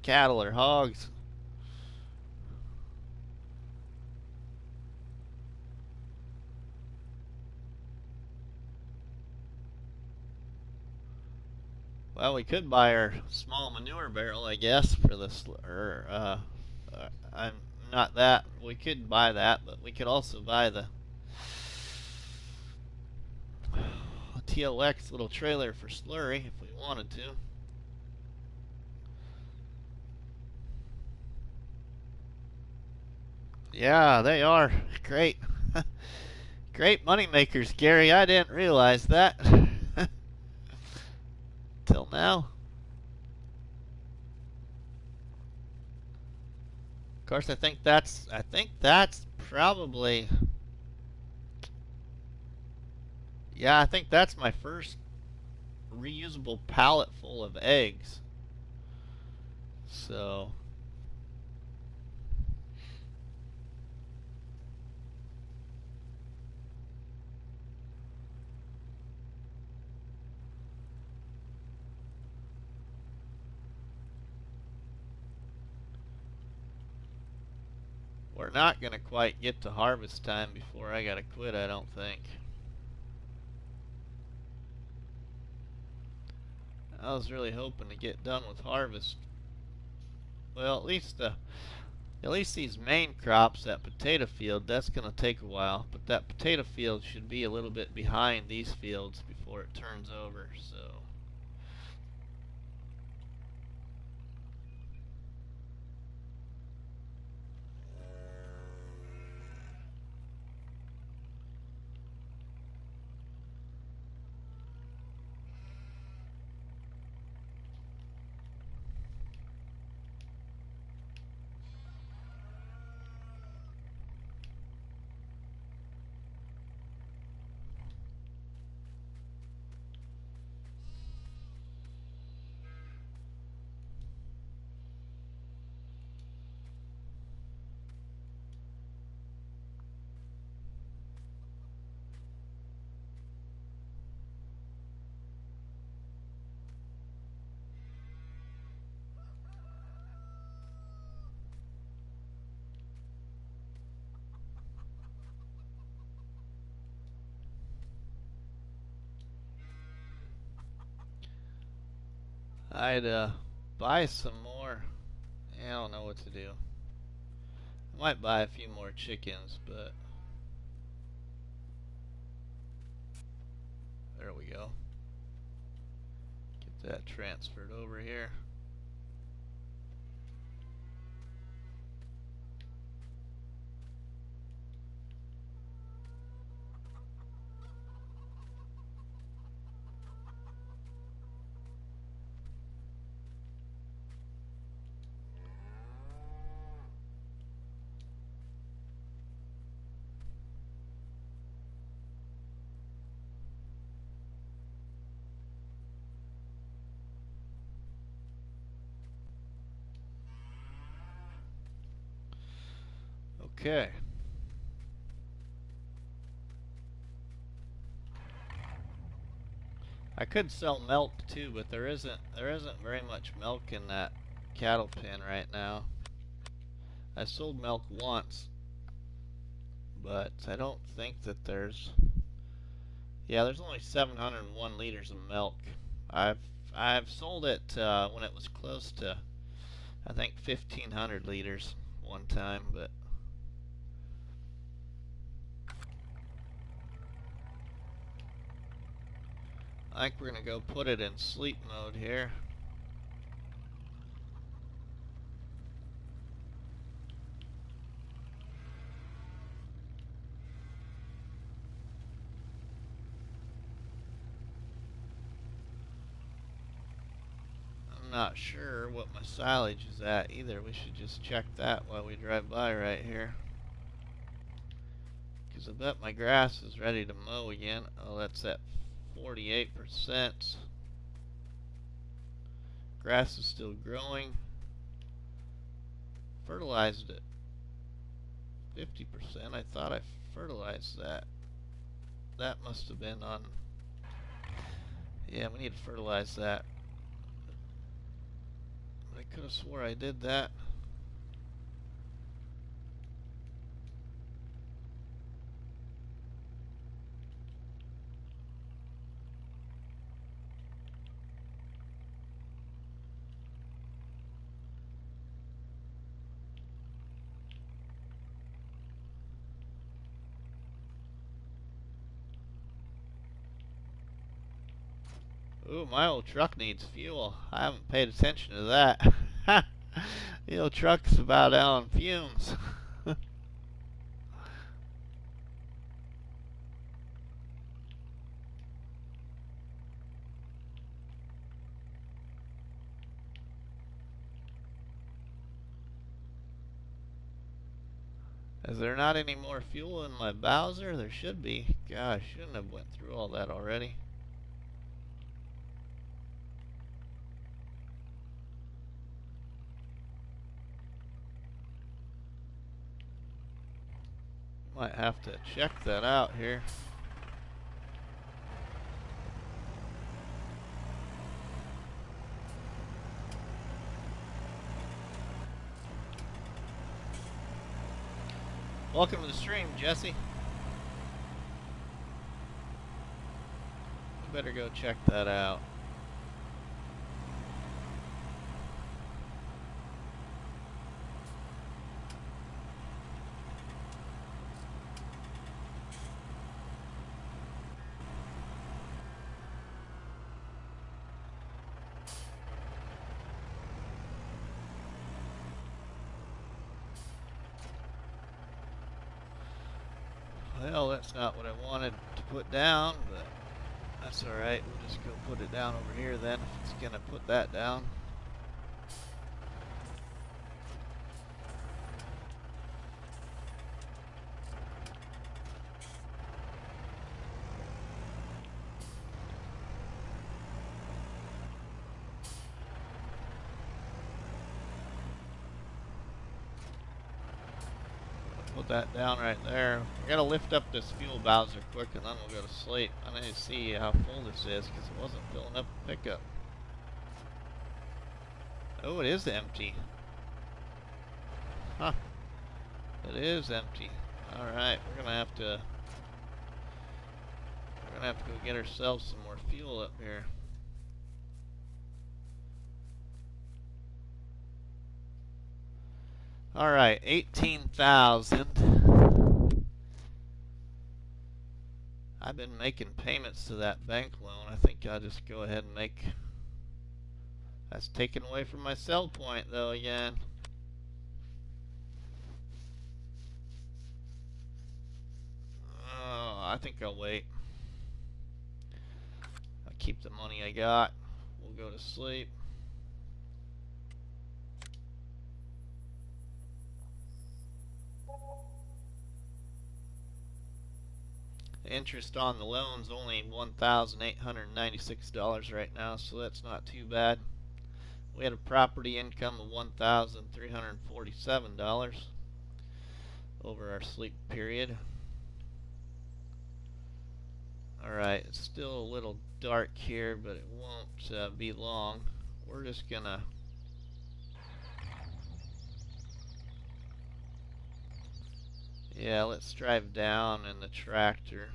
A: cattle or hogs. Well, we could buy our small manure barrel, I guess, for this. I'm not that. We could buy that, but we could also buy the TLX little trailer for slurry if we wanted to. Yeah, they are great. Great money makers, Gary. I didn't realize that till now. Of course, I think that's probably, yeah, I think that's my first reusable pallet full of eggs. So, we're not going to quite get to harvest time before I got to quit, I don't think. I was really hoping to get done with harvest. Well, at least these main crops, that potato field, that's going to take a while. But that potato field should be a little bit behind these fields before it turns over, so. I'd buy some more. I don't know what to do. I might buy a few more chickens, but there we go. Get that transferred over here. Okay. I could sell milk too, but there isn't very much milk in that cattle pen right now. I sold milk once, but I don't think that there's, yeah, there's only 701 liters of milk. I've I've sold it when it was close to, I think, 1,500 liters one time, but I think we're gonna go put it in sleep mode here. I'm not sure what my silage is at either. We should just check that while we drive by right here. Because I bet my grass is ready to mow again. Oh, that's at 48%. Grass is still growing. Fertilized it. 50%. I thought I fertilized that. That must have been on... Yeah, we need to fertilize that. I could have swore I did that. Ooh, my old truck needs fuel. I haven't paid attention to that. The old truck's about out on fumes. Is there not any more fuel in my Bowser? There should be. Gosh, shouldn't have went through all that already. Might have to check that out here. Welcome to the stream, Jesse. We better go check that out. Well, that's not what I wanted to put down, but that's alright. We'll just go put it down over here then, if it's going to put that down. Put that down right there. I gotta lift up this fuel Bowser quick and then we'll go to sleep. I need to see how full this is because it wasn't filling up the pickup. Oh, it is empty. Huh. It is empty. Alright, we're gonna have to go get ourselves some more fuel up here. Alright, 18,000. I've been making payments to that bank loan. I think I'll just go ahead and make... That's taken away from my sell point, though, again. Oh, I think I'll wait. I'll keep the money I got. We'll go to sleep. Interest on the loan's only $1,896 right now, so that's not too bad. We had a property income of $1,347 over our sleep period. Alright, it's still a little dark here, but it won't be long. We're just gonna... Yeah, let's drive down in the tractor.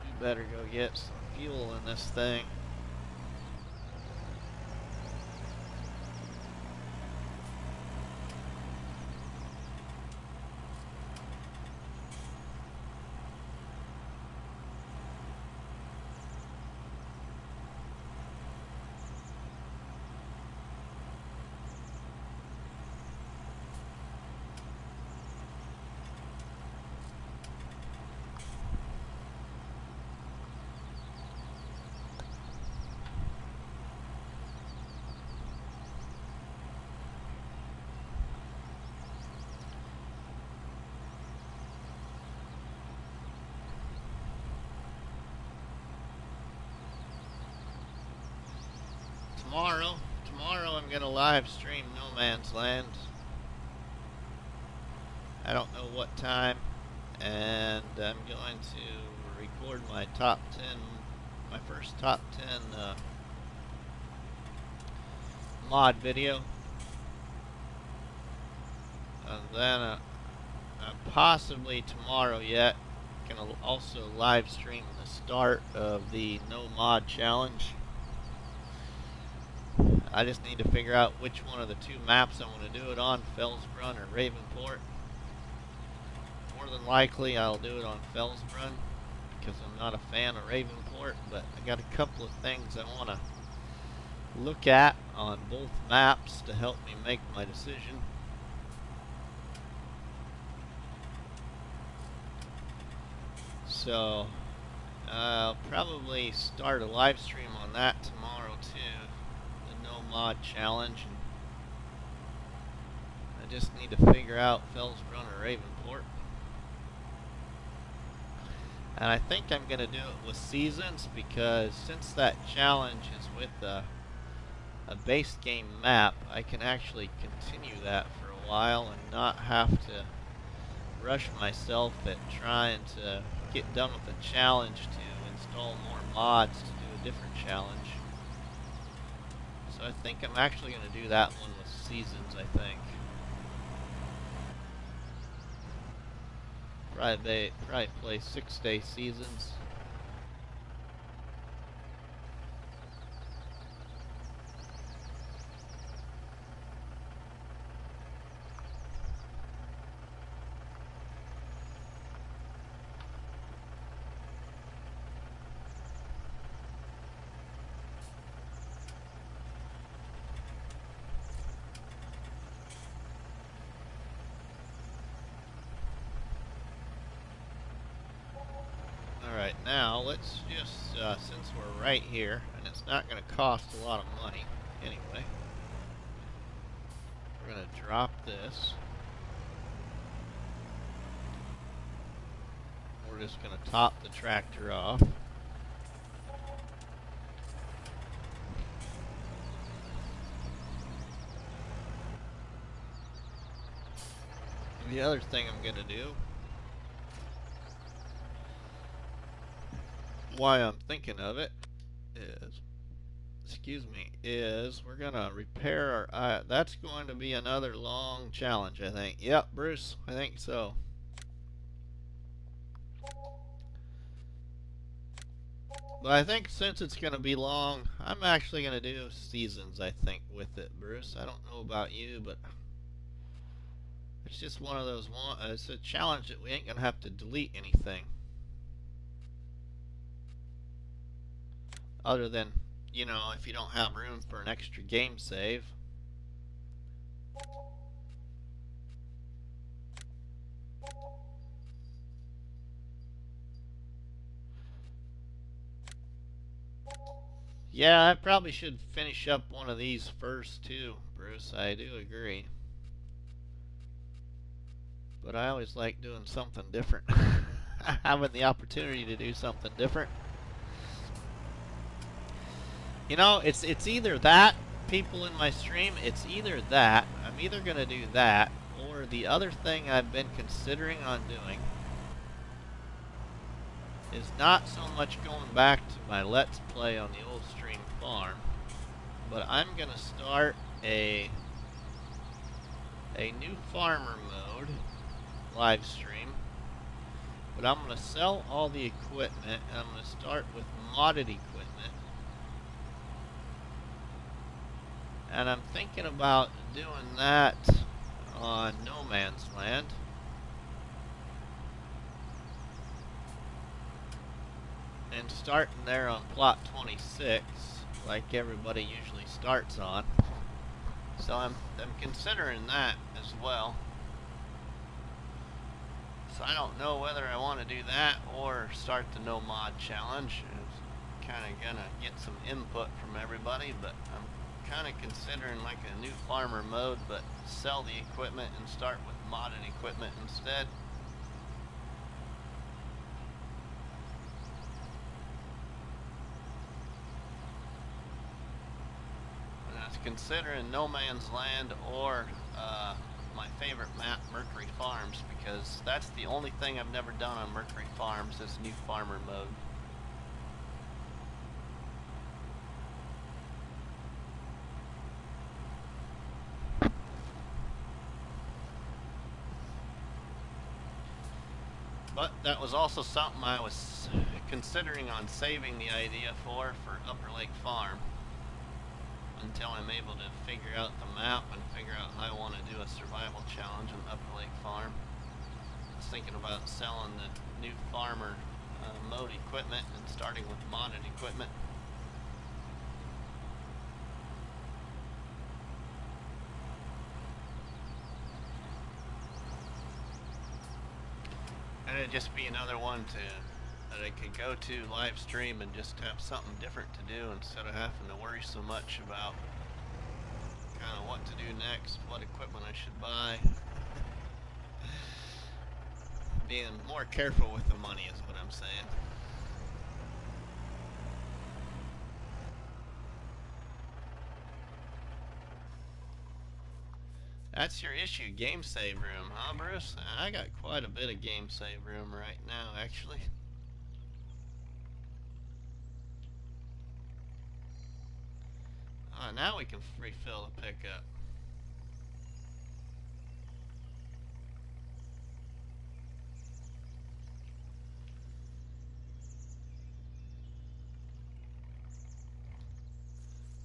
A: We better go get some fuel in this thing. Tomorrow I'm gonna live stream No Man's Land. I don't know what time, and I'm going to record my my first top 10 mod video, and then possibly tomorrow yet gonna also live stream the start of the No Mod Challenge. I just need to figure out which one of the two maps I want to do it on, Fellsbrunn or Ravenport. More than likely I'll do it on Fellsbrunn because I'm not a fan of Ravenport, but I got a couple of things I want to look at on both maps to help me make my decision. So I'll probably start a live stream on that tomorrow too, the No Mod Challenge. I just need to figure out Fellsbrunn or Ravenport. And I think I'm going to do it with seasons because since that challenge is with a base game map, I can actually continue that for a while and not have to rush myself at trying to get done with the challenge to install more mods to do a different challenge. So I think I'm actually going to do that one with seasons, I think. Probably play 6-day seasons. Alright, now let's just, since we're right here, and it's not going to cost a lot of money anyway, we're going to drop this. We're just going to top the tractor off. The other thing I'm going to do, why I'm thinking of it, is we're going to repair our, that's going to be another long challenge, I think. Yep, Bruce, I think so. But I think since it's going to be long, I'm actually going to do seasons, I think, with it, Bruce. I don't know about you, but it's just one of those, it's a challenge that we ain't going to have to delete anything. Other than, you know, if you don't have room for an extra game save. Yeah, I probably should finish up one of these first too, Bruce. I do agree. But I always like doing something different. Having the opportunity to do something different. You know, it's either that, people in my stream, it's either that, I'm either going to do that, or the other thing I've been considering on doing is not so much going back to my Let's Play on the old stream farm, but I'm going to start a new farmer mode live stream, but I'm going to sell all the equipment, and I'm going to start with modded equipment. And I'm thinking about doing that on No Man's Land. And starting there on plot 26, like everybody usually starts on. So I'm considering that as well. So I don't know whether I want to do that or start the No Mod Challenge. I'm kind of gonna get some input from everybody, but I'm kind of considering like a new farmer mode, but sell the equipment and start with modded equipment instead. was considering No Man's Land or my favorite map, Mercury Farms, because that's the only thing I've never done on Mercury Farms is new farmer mode. But that was also something I was considering on saving the idea for Upper Lake Farm until I'm able to figure out the map and figure out how I want to do a survival challenge on Upper Lake Farm. I was thinking about selling the new farmer mode equipment and starting with modded equipment. And it'd just be another one that I could go to live stream and just have something different to do instead of having to worry so much about kind of what to do next, what equipment I should buy. Being more careful with the money is what I'm saying. That's your issue, game save room, huh, Bruce? I got quite a bit of game save room right now, actually. Now we can refill the pickup.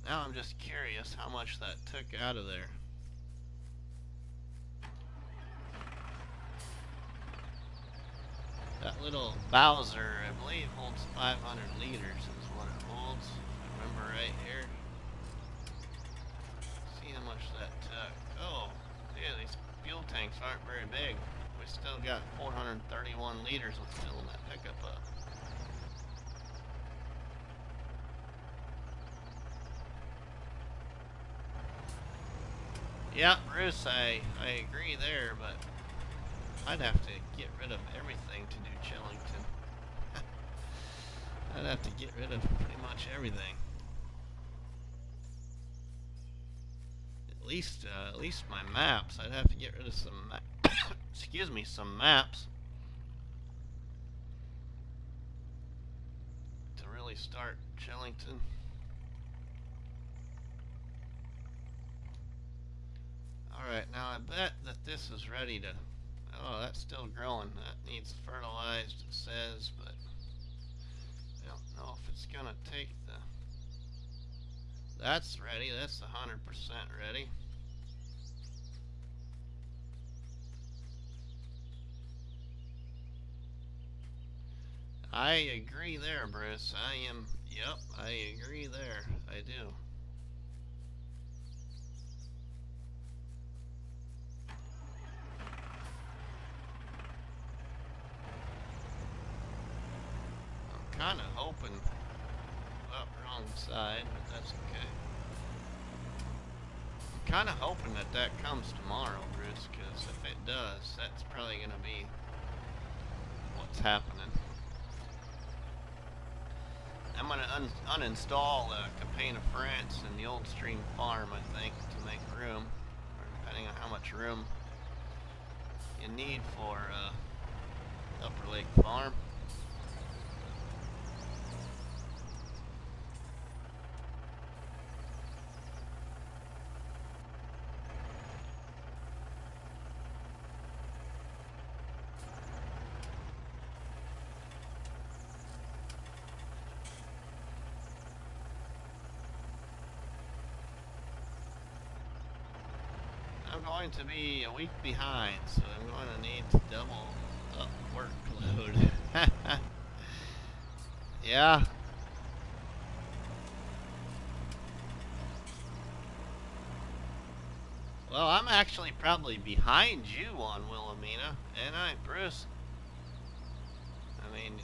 A: Now I'm just curious how much that took out of there. That little Bowser, I believe, holds 500 liters is what it holds. If I remember right here. See how much that took. Oh, yeah, these fuel tanks aren't very big. We still got 431 liters of filling that pickup up. Yeah, Bruce, I agree there, but I'd have to get rid of everything to do Chillington. I'd have to get rid of pretty much everything. At least my maps. I'd have to get rid of some excuse me, some maps to really start Chillington. Alright, now I bet that this is ready to... Oh, that's still growing. That needs fertilized, it says, but I don't know if it's gonna take the... That's ready. That's 100% ready. I agree there, Bruce. Yep, I agree there. I do. I'm kind of hoping... wrong side, but that's okay. I'm kind of hoping that that comes tomorrow, Bruce, because if it does, that's probably going to be what's happening. I'm going to uninstall Campaign of France and the old stream farm, I think, to make room, or depending on how much room you need for Upper Lake Farm. I'm going to be a week behind, so I'm going to need to double up workload. Yeah. Well, I'm actually probably behind you on Wilhelmina, and Bruce. I mean,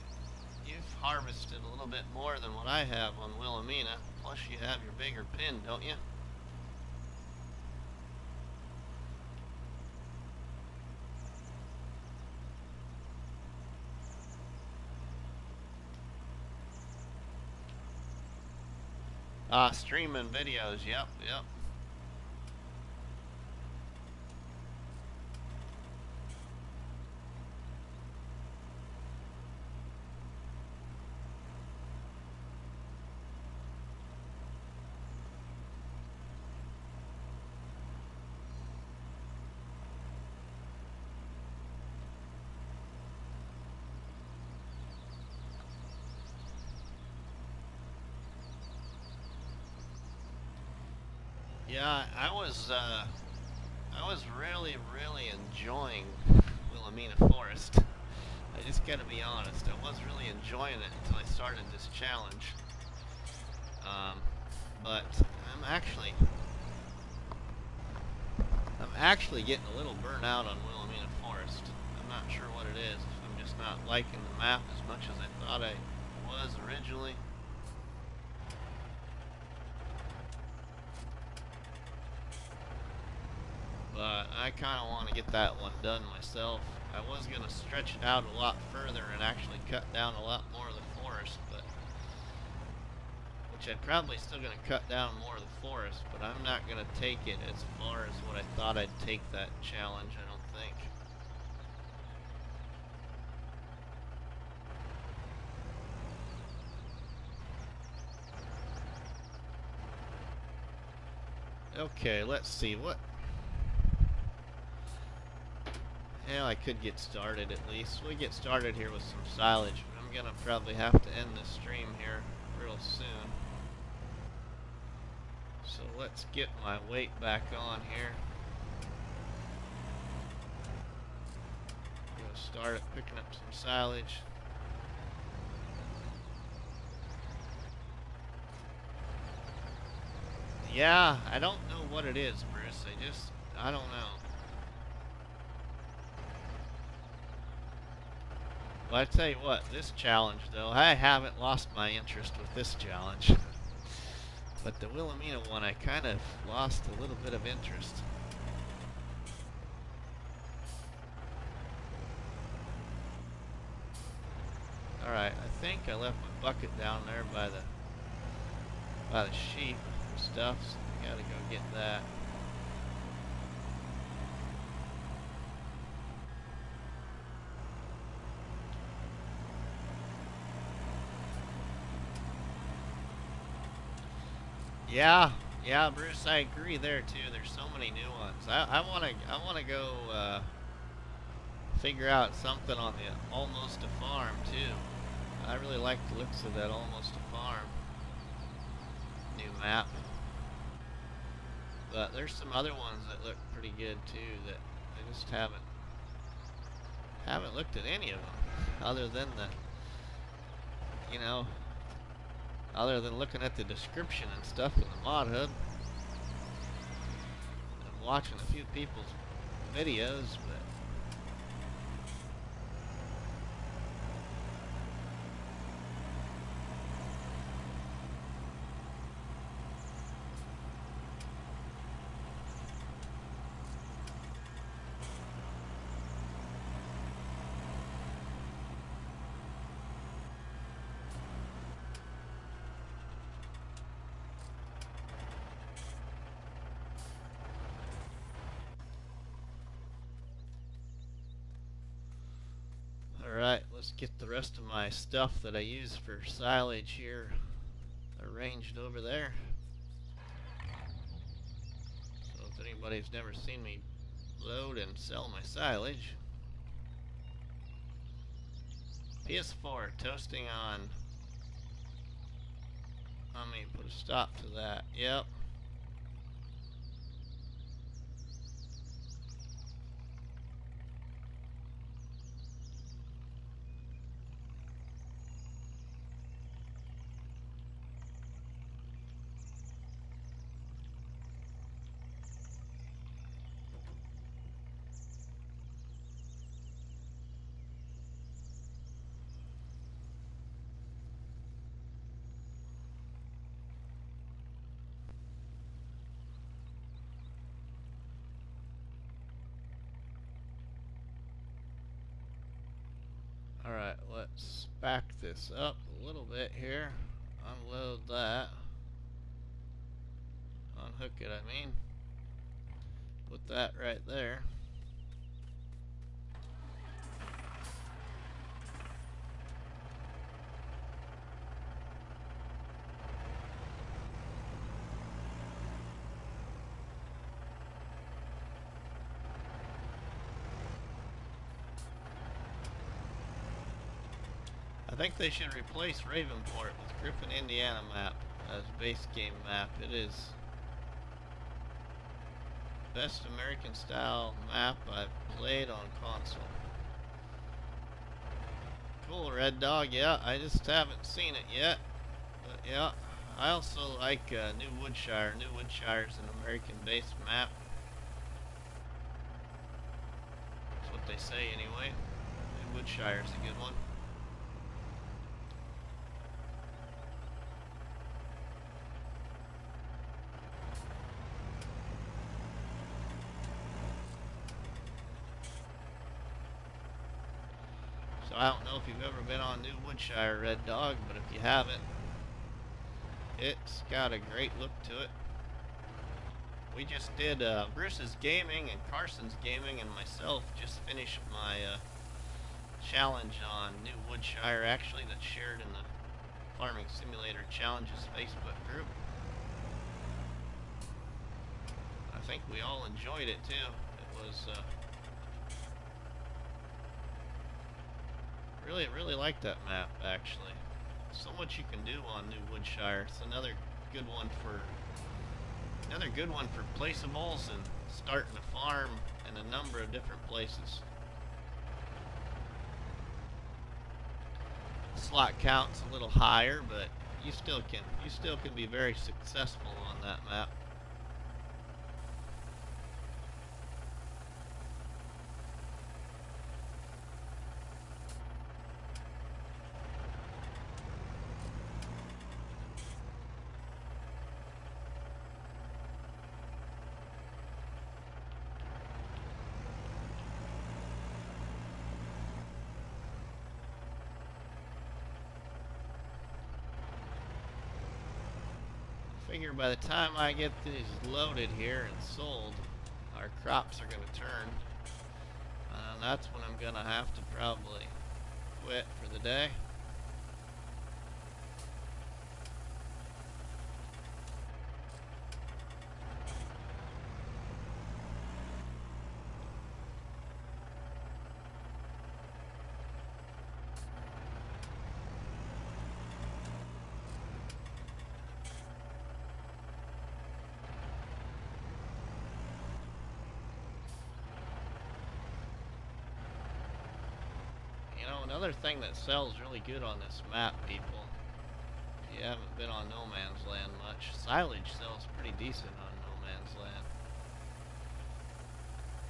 A: you've harvested a little bit more than what I have on Wilhelmina, plus you have your bigger pin, don't you? Streaming videos, yep. Yeah, I was really, really enjoying Wilhelmina Forest. I just gotta be honest. I was really enjoying it until I started this challenge. Um, but I'm actually getting a little burnt out on Wilhelmina Forest. I'm not sure what it is. I'm just not liking the map as much as I thought I was originally. But I kind of want to get that one done myself. I was going to stretch it out a lot further and actually cut down a lot more of the forest, but which I'm probably still going to cut down more of the forest, but I'm not going to take it as far as what I thought I'd take that challenge, I don't think. Okay, let's see what. Yeah, I could get started at least. We'll get started here with some silage, but I'm gonna probably have to end this stream here real soon. So let's get my weight back on here. I'm gonna start picking up some silage. Yeah, I don't know what it is, Bruce. I don't know. Well, I tell you what, this challenge, though, I haven't lost my interest with this challenge. But the Wilhelmina one, I kind of lost a little bit of interest. Alright, I think I left my bucket down there by the sheep and stuff, so I gotta go get that. Yeah, Bruce, I agree there too. There's so many new ones. I wanna go figure out something on the Almost a Farm too. I really like the looks of that Almost a Farm new map. But there's some other ones that look pretty good too that I just haven't looked at any of them other than other than looking at the description and stuff in the mod hub and watching a few people's videos, but alright, let's get the rest of my stuff that I use for silage here arranged over there. So if anybody's never seen me load and sell my silage. PS4 toasting on. Let me put a stop to that. Yep. Alright, let's back this up a little bit here. Unload that. Unhook it, I mean. Put that right there. I think they should replace Ravenport with Griffin, Indiana map as base game map. It is Best American style map I've played on console. Cool, Red Dog. Yeah, I just haven't seen it yet. But yeah, I also like New Woodshire. New Woodshire is an American-based map. That's what they say anyway. New Woodshire is a good one. So I don't know if you've ever been on New Woodshire, Red Dog, but if you haven't, it's got a great look to it. We just did Bruce's Gaming and Carson's Gaming and myself just finished my challenge on New Woodshire, actually, that's shared in the Farming Simulator Challenges Facebook group. I think we all enjoyed it too. It was really like that map, actually. So much you can do on New Woodshire. It's another good one for placeables and starting a farm in a number of different places. Slot count's a little higher, but you still can be very successful on that map. Figure by the time I get these loaded here and sold, our crops are going to turn. And that's when I'm going to have to probably quit for the day. You know, another thing that sells really good on this map, people, if you haven't been on No Man's Land much, silage sells pretty decent on No Man's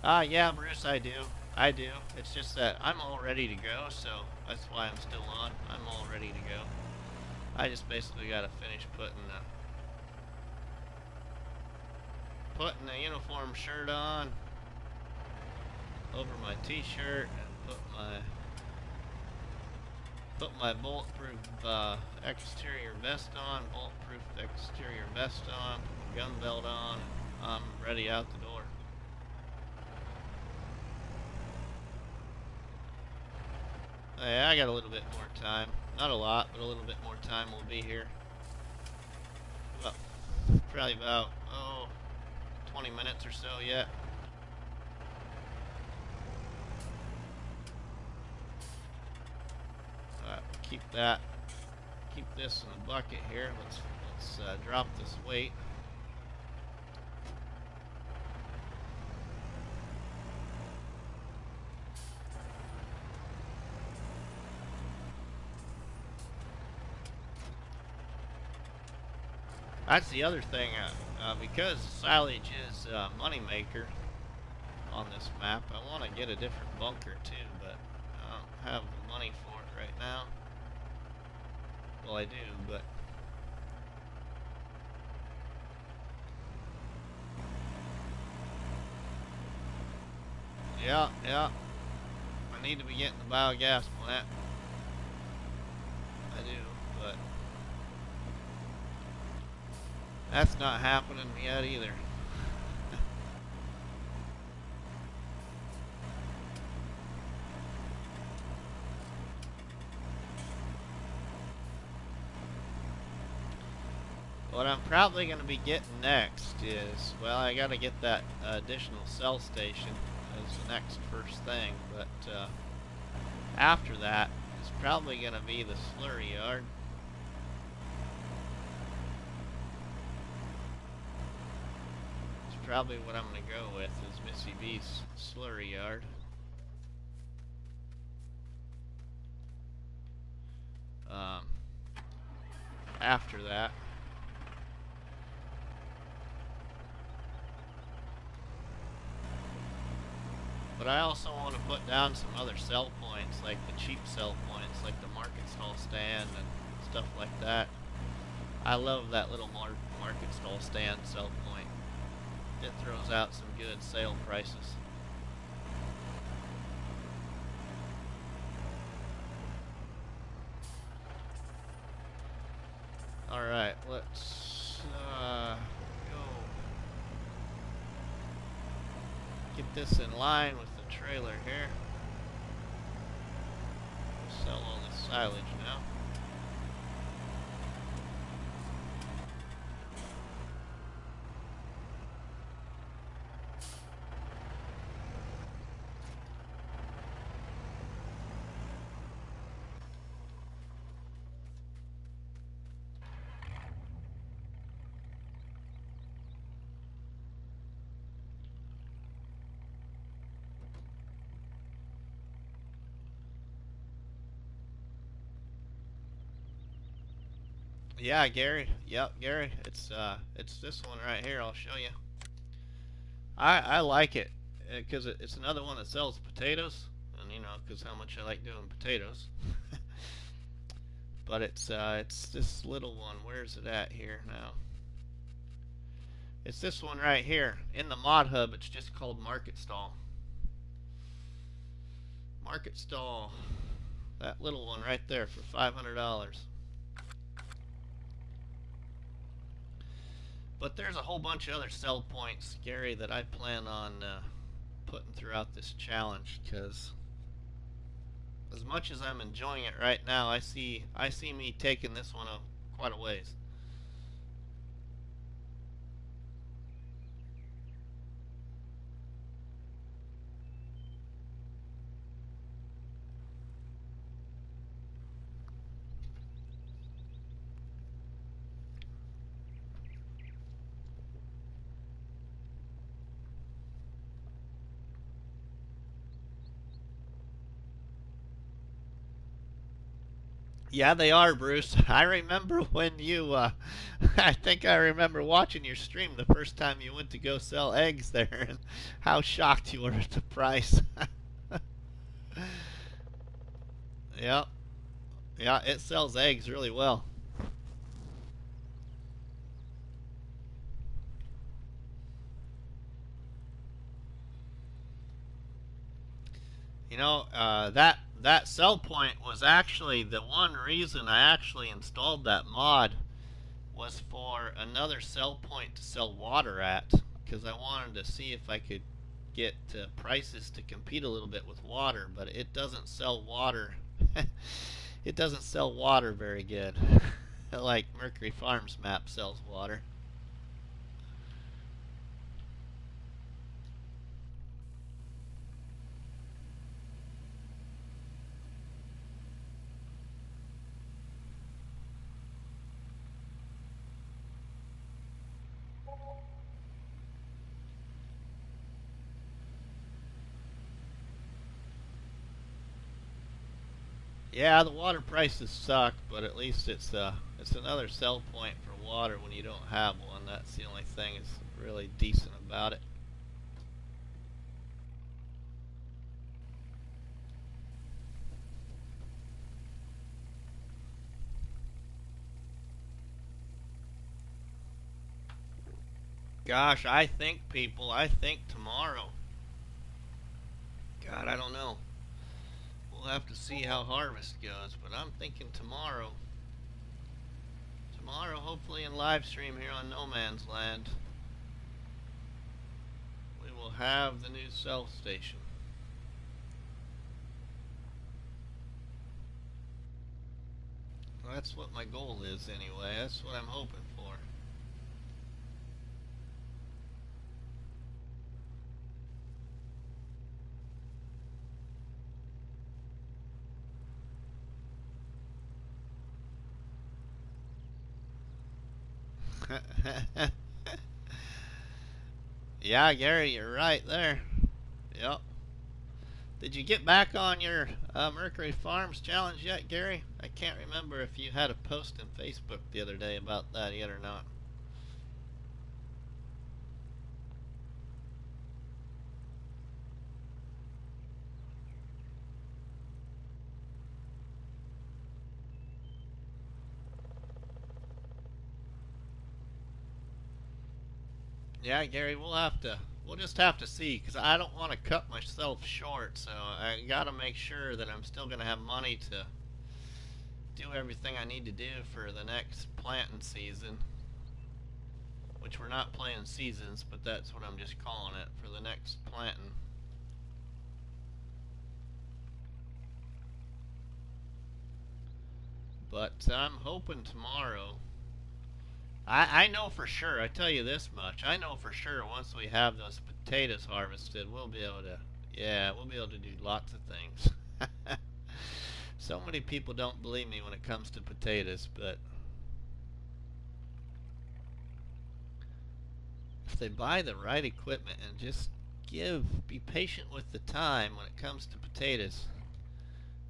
A: Land. Yeah, Bruce, I do. I do. It's just that I'm all ready to go, so that's why I'm still on. I'm all ready to go. I just basically got to finish putting the uniform shirt on over my t-shirt and put my bulletproof exterior vest on, bulletproof exterior vest on, put my gun belt on, and I'm ready out the door. Yeah, I got a little bit more time. Not a lot, but a little bit more time will be here. Probably about 20 minutes or so yet. Keep this in a bucket here. Let's drop this weight. That's the other thing, because silage is a money maker on this map, I want to get a different bunker too, but I don't have the money for it right now. Well, I do, but yeah, I need to be getting the biogas plant. I do, but that's not happening yet either. What I'm probably going to be getting next is, well, I got to get that additional cell station as the next first thing, but after that, it's probably going to be the slurry yard. It's probably what I'm going to go with is Missy B's slurry yard. After that. But I also want to put down some other sell points, like the cheap sell points, like the market stall stand and stuff like that. I love that little market stall stand sell point. It throws out some good sale prices. Alright, let's go get this in line with the trailer here. We'll sell all this silage now. Yeah, Gary. Yep, Gary. It's this one right here. I'll show you. I like it because it's another one that sells potatoes, and you know, because how much I like doing potatoes. But it's this little one. Where's it at here now? It's this one right here in the mod hub. It's just called Market Stall. Market Stall. That little one right there for $500. But there's a whole bunch of other sell points, Gary, that I plan on putting throughout this challenge, because as much as I'm enjoying it right now, I see me taking this one quite a ways. Yeah, they are, Bruce. I remember when you, I think I remember watching your stream the first time you went to go sell eggs there, and how shocked you were at the price. Yep. Yeah, it sells eggs really well. You know, that sell point was actually the one reason I actually installed that mod, was for another sell point to sell water at, because I wanted to see if I could get prices to compete a little bit with water, but it doesn't sell water. It doesn't sell water very good, like Mercury Farms map sells water. Yeah, the water prices suck, but at least it's another sell point for water when you don't have one. That's the only thing that's really decent about it. Gosh, I think tomorrow. God, I don't know. We'll have to see how harvest goes, but I'm thinking tomorrow. Tomorrow, hopefully in live stream here on No Man's Land, we will have the new sell station. Well, that's what my goal is anyway. That's what I'm hoping for. Yeah, Gary, you're right there. Yep. Did you get back on your Mercury Farms challenge yet, Gary? I can't remember if you had a post on Facebook the other day about that yet or not. Yeah, Gary, we'll just have to see, because I don't want to cut myself short, so I got to make sure that I'm still going to have money to do everything I need to do for the next planting season, which we're not playing seasons, but that's what I'm just calling it for the next planting. But I'm hoping tomorrow. I know for sure, I tell you this much, I know for sure once we have those potatoes harvested, we'll be able to, yeah, we'll be able to do lots of things. So many people don't believe me when it comes to potatoes, but if they buy the right equipment and just be patient with the time when it comes to potatoes,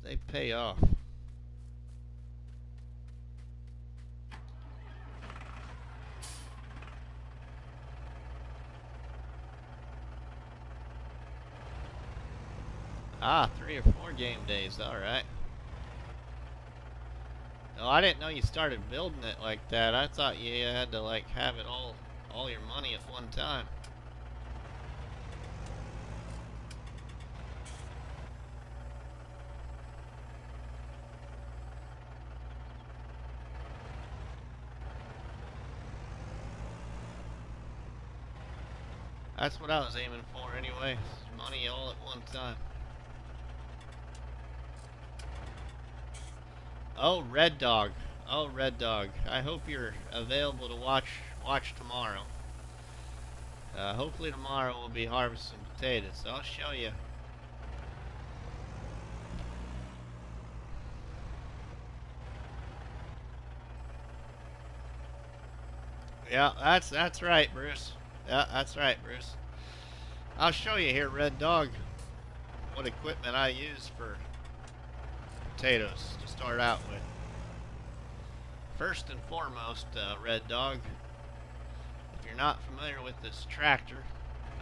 A: they pay off. Ah, 3 or 4 game days, alright. Oh, I didn't know you started building it like that. I thought you had to like have it all your money at one time. That's what I was aiming for anyway. Money all at one time. Oh, Red Dog. Oh, Red Dog. I hope you're available to watch tomorrow. Hopefully tomorrow we'll be harvesting potatoes. So I'll show you. Yeah, that's right, Bruce. Yeah, that's right, Bruce. I'll show you here, Red Dog, what equipment I use for potatoes to start out with. First and foremost, Red Dog, if you're not familiar with this tractor,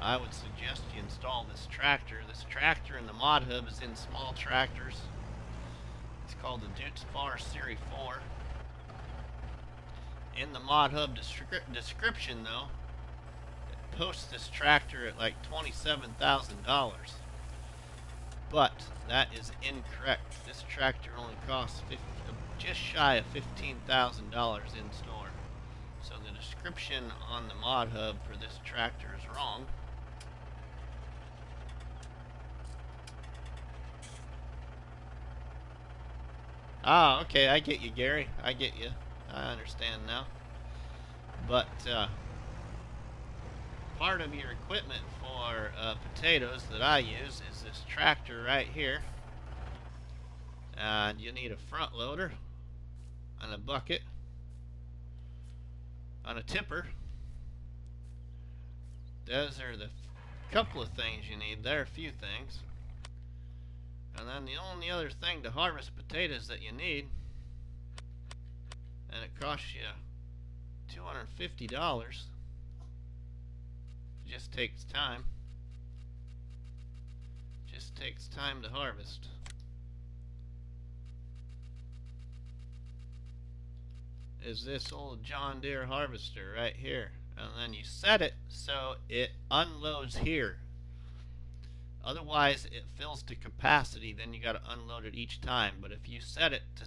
A: I would suggest you install this tractor. This tractor in the mod hub is in small tractors. It's called the Dutz Series 4. In the mod hub description, though, it posts this tractor at like $27,000. But that is incorrect. This tractor only costs just shy of $15,000 in store. So the description on the mod hub for this tractor is wrong. Ah, okay, I get you, Gary. I get you. I understand now. But part of your equipment for potatoes that I use is this tractor right here. And you need a front loader and a bucket and a tipper. Those are the couple of things you need. There are a few things. And then the only other thing to harvest potatoes that you need, and it costs you $250, it just takes time. Just takes time to harvest. Is this old John Deere harvester right here. And then you set it so it unloads here. Otherwise it fills to capacity, then you got to unload it each time. But if you set it to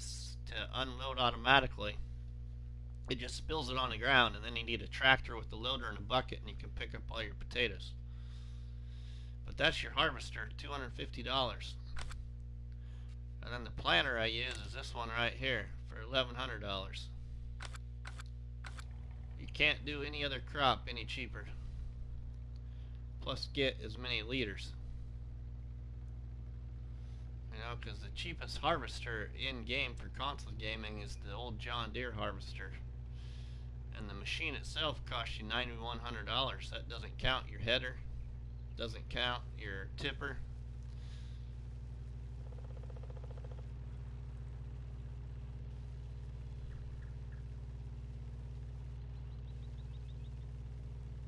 A: unload automatically, it just spills it on the ground, and then you need a tractor with the loader and a bucket, and you can pick up all your potatoes. But that's your harvester, $250. And then the planter I use is this one right here for $1,100. You can't do any other crop any cheaper. Plus get as many liters. You know, because the cheapest harvester in game for console gaming is the old John Deere harvester. And the machine itself costs you $9,100. That doesn't count your header, doesn't count your tipper.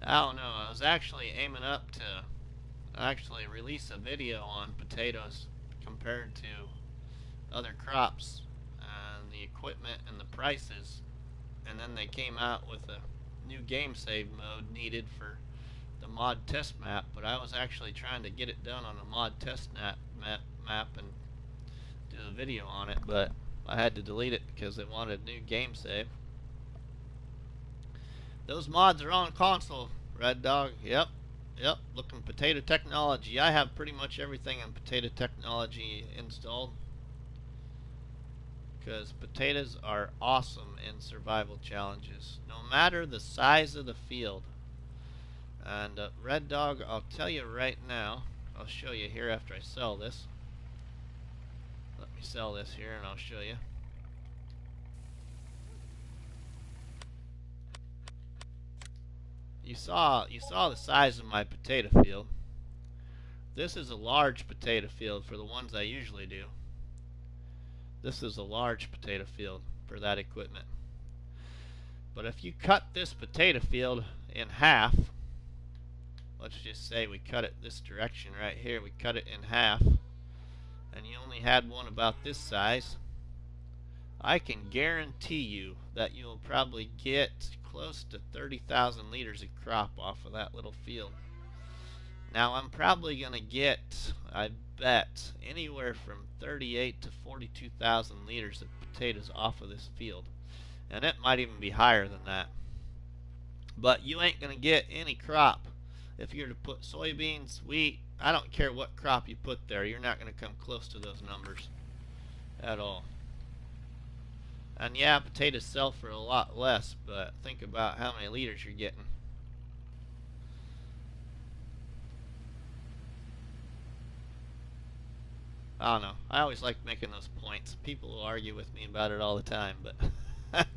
A: I don't know. I was actually aiming up to actually release a video on potatoes compared to other crops and the equipment and the prices, and then they came out with a new game save mode needed for the mod test map, but I was actually trying to get it done on a mod test map and do a video on it, but I had to delete it because they wanted a new game save. Those mods are on console, Red Dog. Yep. Looking potato technology. I have pretty much everything in potato technology installed because potatoes are awesome in survival challenges, no matter the size of the field. And Red Dog, I'll tell you right now, I'll show you here after I sell this. Let me sell this here and I'll show you. You saw the size of my potato field. This is a large potato field for the ones I usually do. This is a large potato field for that equipment. But if you cut this potato field in half, let's just say we cut it this direction right here, we cut it in half, and you only had one about this size, I can guarantee you that you'll probably get close to 30,000 liters of crop off of that little field. Now I'm probably going to get, I bet, anywhere from 38 to 42,000 liters of potatoes off of this field. And it might even be higher than that. But you ain't going to get any crop. If you're to put soybeans, wheat, I don't care what crop you put there, you're not going to come close to those numbers at all. And yeah, potatoes sell for a lot less, but think about how many liters you're getting. I don't know. I always like making those points. People will argue with me about it all the time, but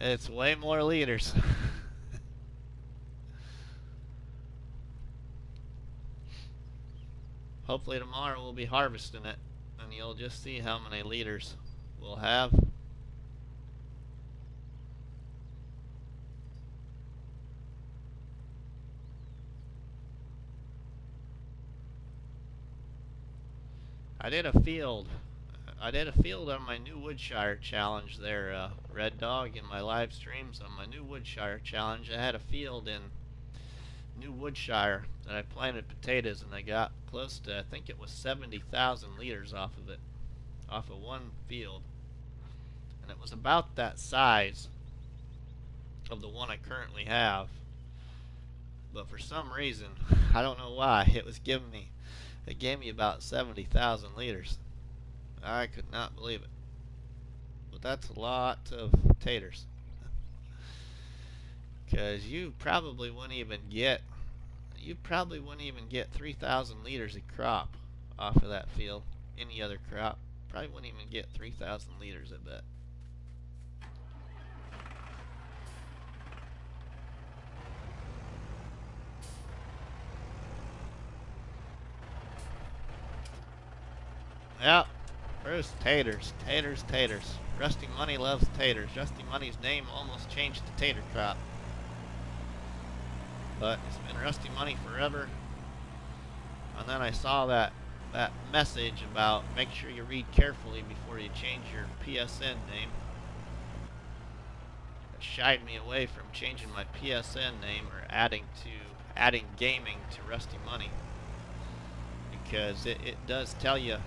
A: it's way more liters. Hopefully tomorrow we'll be harvesting it, and you'll just see how many liters we'll have. I did a field on my new Woodshire challenge there, Red Dog, in my live streams on my new Woodshire challenge. I had a field in New Woodshire that I planted potatoes, and I got close to, I think it was 70,000 liters off of it, off of one field. And it was about that size of the one I currently have. But for some reason, I don't know why, it gave me about 70,000 liters. I could not believe it. But that's a lot of taters. Because you probably wouldn't even get 3,000 liters of crop off of that field. Any other crop probably wouldn't even get 3,000 liters, I bet. Yep, Bruce, taters. Rusty Money loves taters. Rusty Money's name almost changed to Tater Crop. But it's been Rusty Money forever. And then I saw that message about make sure you read carefully before you change your PSN name. It shied me away from changing my PSN name or adding gaming to Rusty Money. Because it does tell you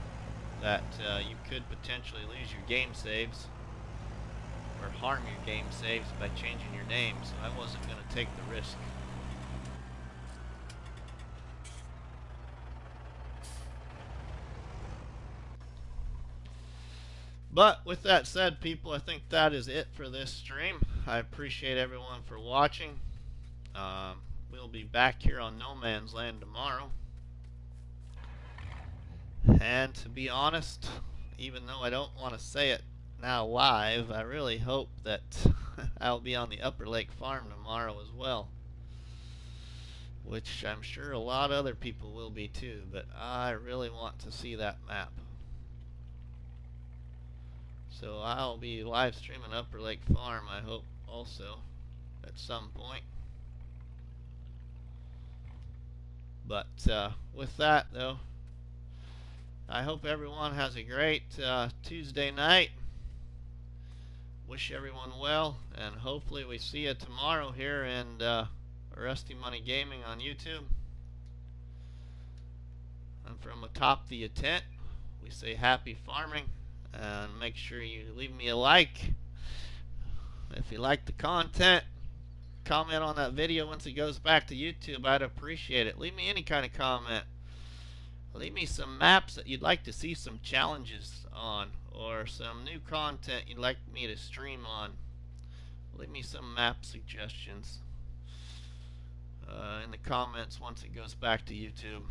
A: that you could potentially lose your game saves or harm your game saves by changing your name, so I wasn't going to take the risk. But with that said, people, I think that is it for this stream. I appreciate everyone for watching. We'll be back here on No Man's Land tomorrow. And to be honest, even though I don't want to say it, now live, I really hope that I'll be on the Upper Lake Farm tomorrow as well, which I'm sure a lot of other people will be too, but I really want to see that map. So I'll be live streaming Upper Lake Farm, I hope, also at some point. But with that, though, I hope everyone has a great Tuesday night. Wish everyone well, and hopefully we see you tomorrow here in Rusty Money Gaming on YouTube. And from atop the tent, we say happy farming, and make sure you leave me a like if you like the content. Comment on that video once it goes back to YouTube. I'd appreciate it. Leave me any kind of comment. Leave me some maps that you'd like to see some challenges on, or some new content you'd like me to stream on. Leave me some map suggestions in the comments once it goes back to YouTube.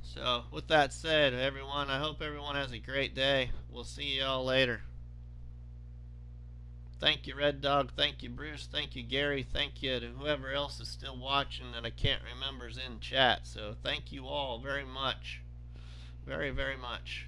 A: So with that said, everyone, I hope everyone has a great day. We'll see y'all later. Thank you, Red Dog. Thank you, Bruce. Thank you, Gary. Thank you to whoever else is still watching that I can't remember is in chat. So thank you all very much. Very, very much.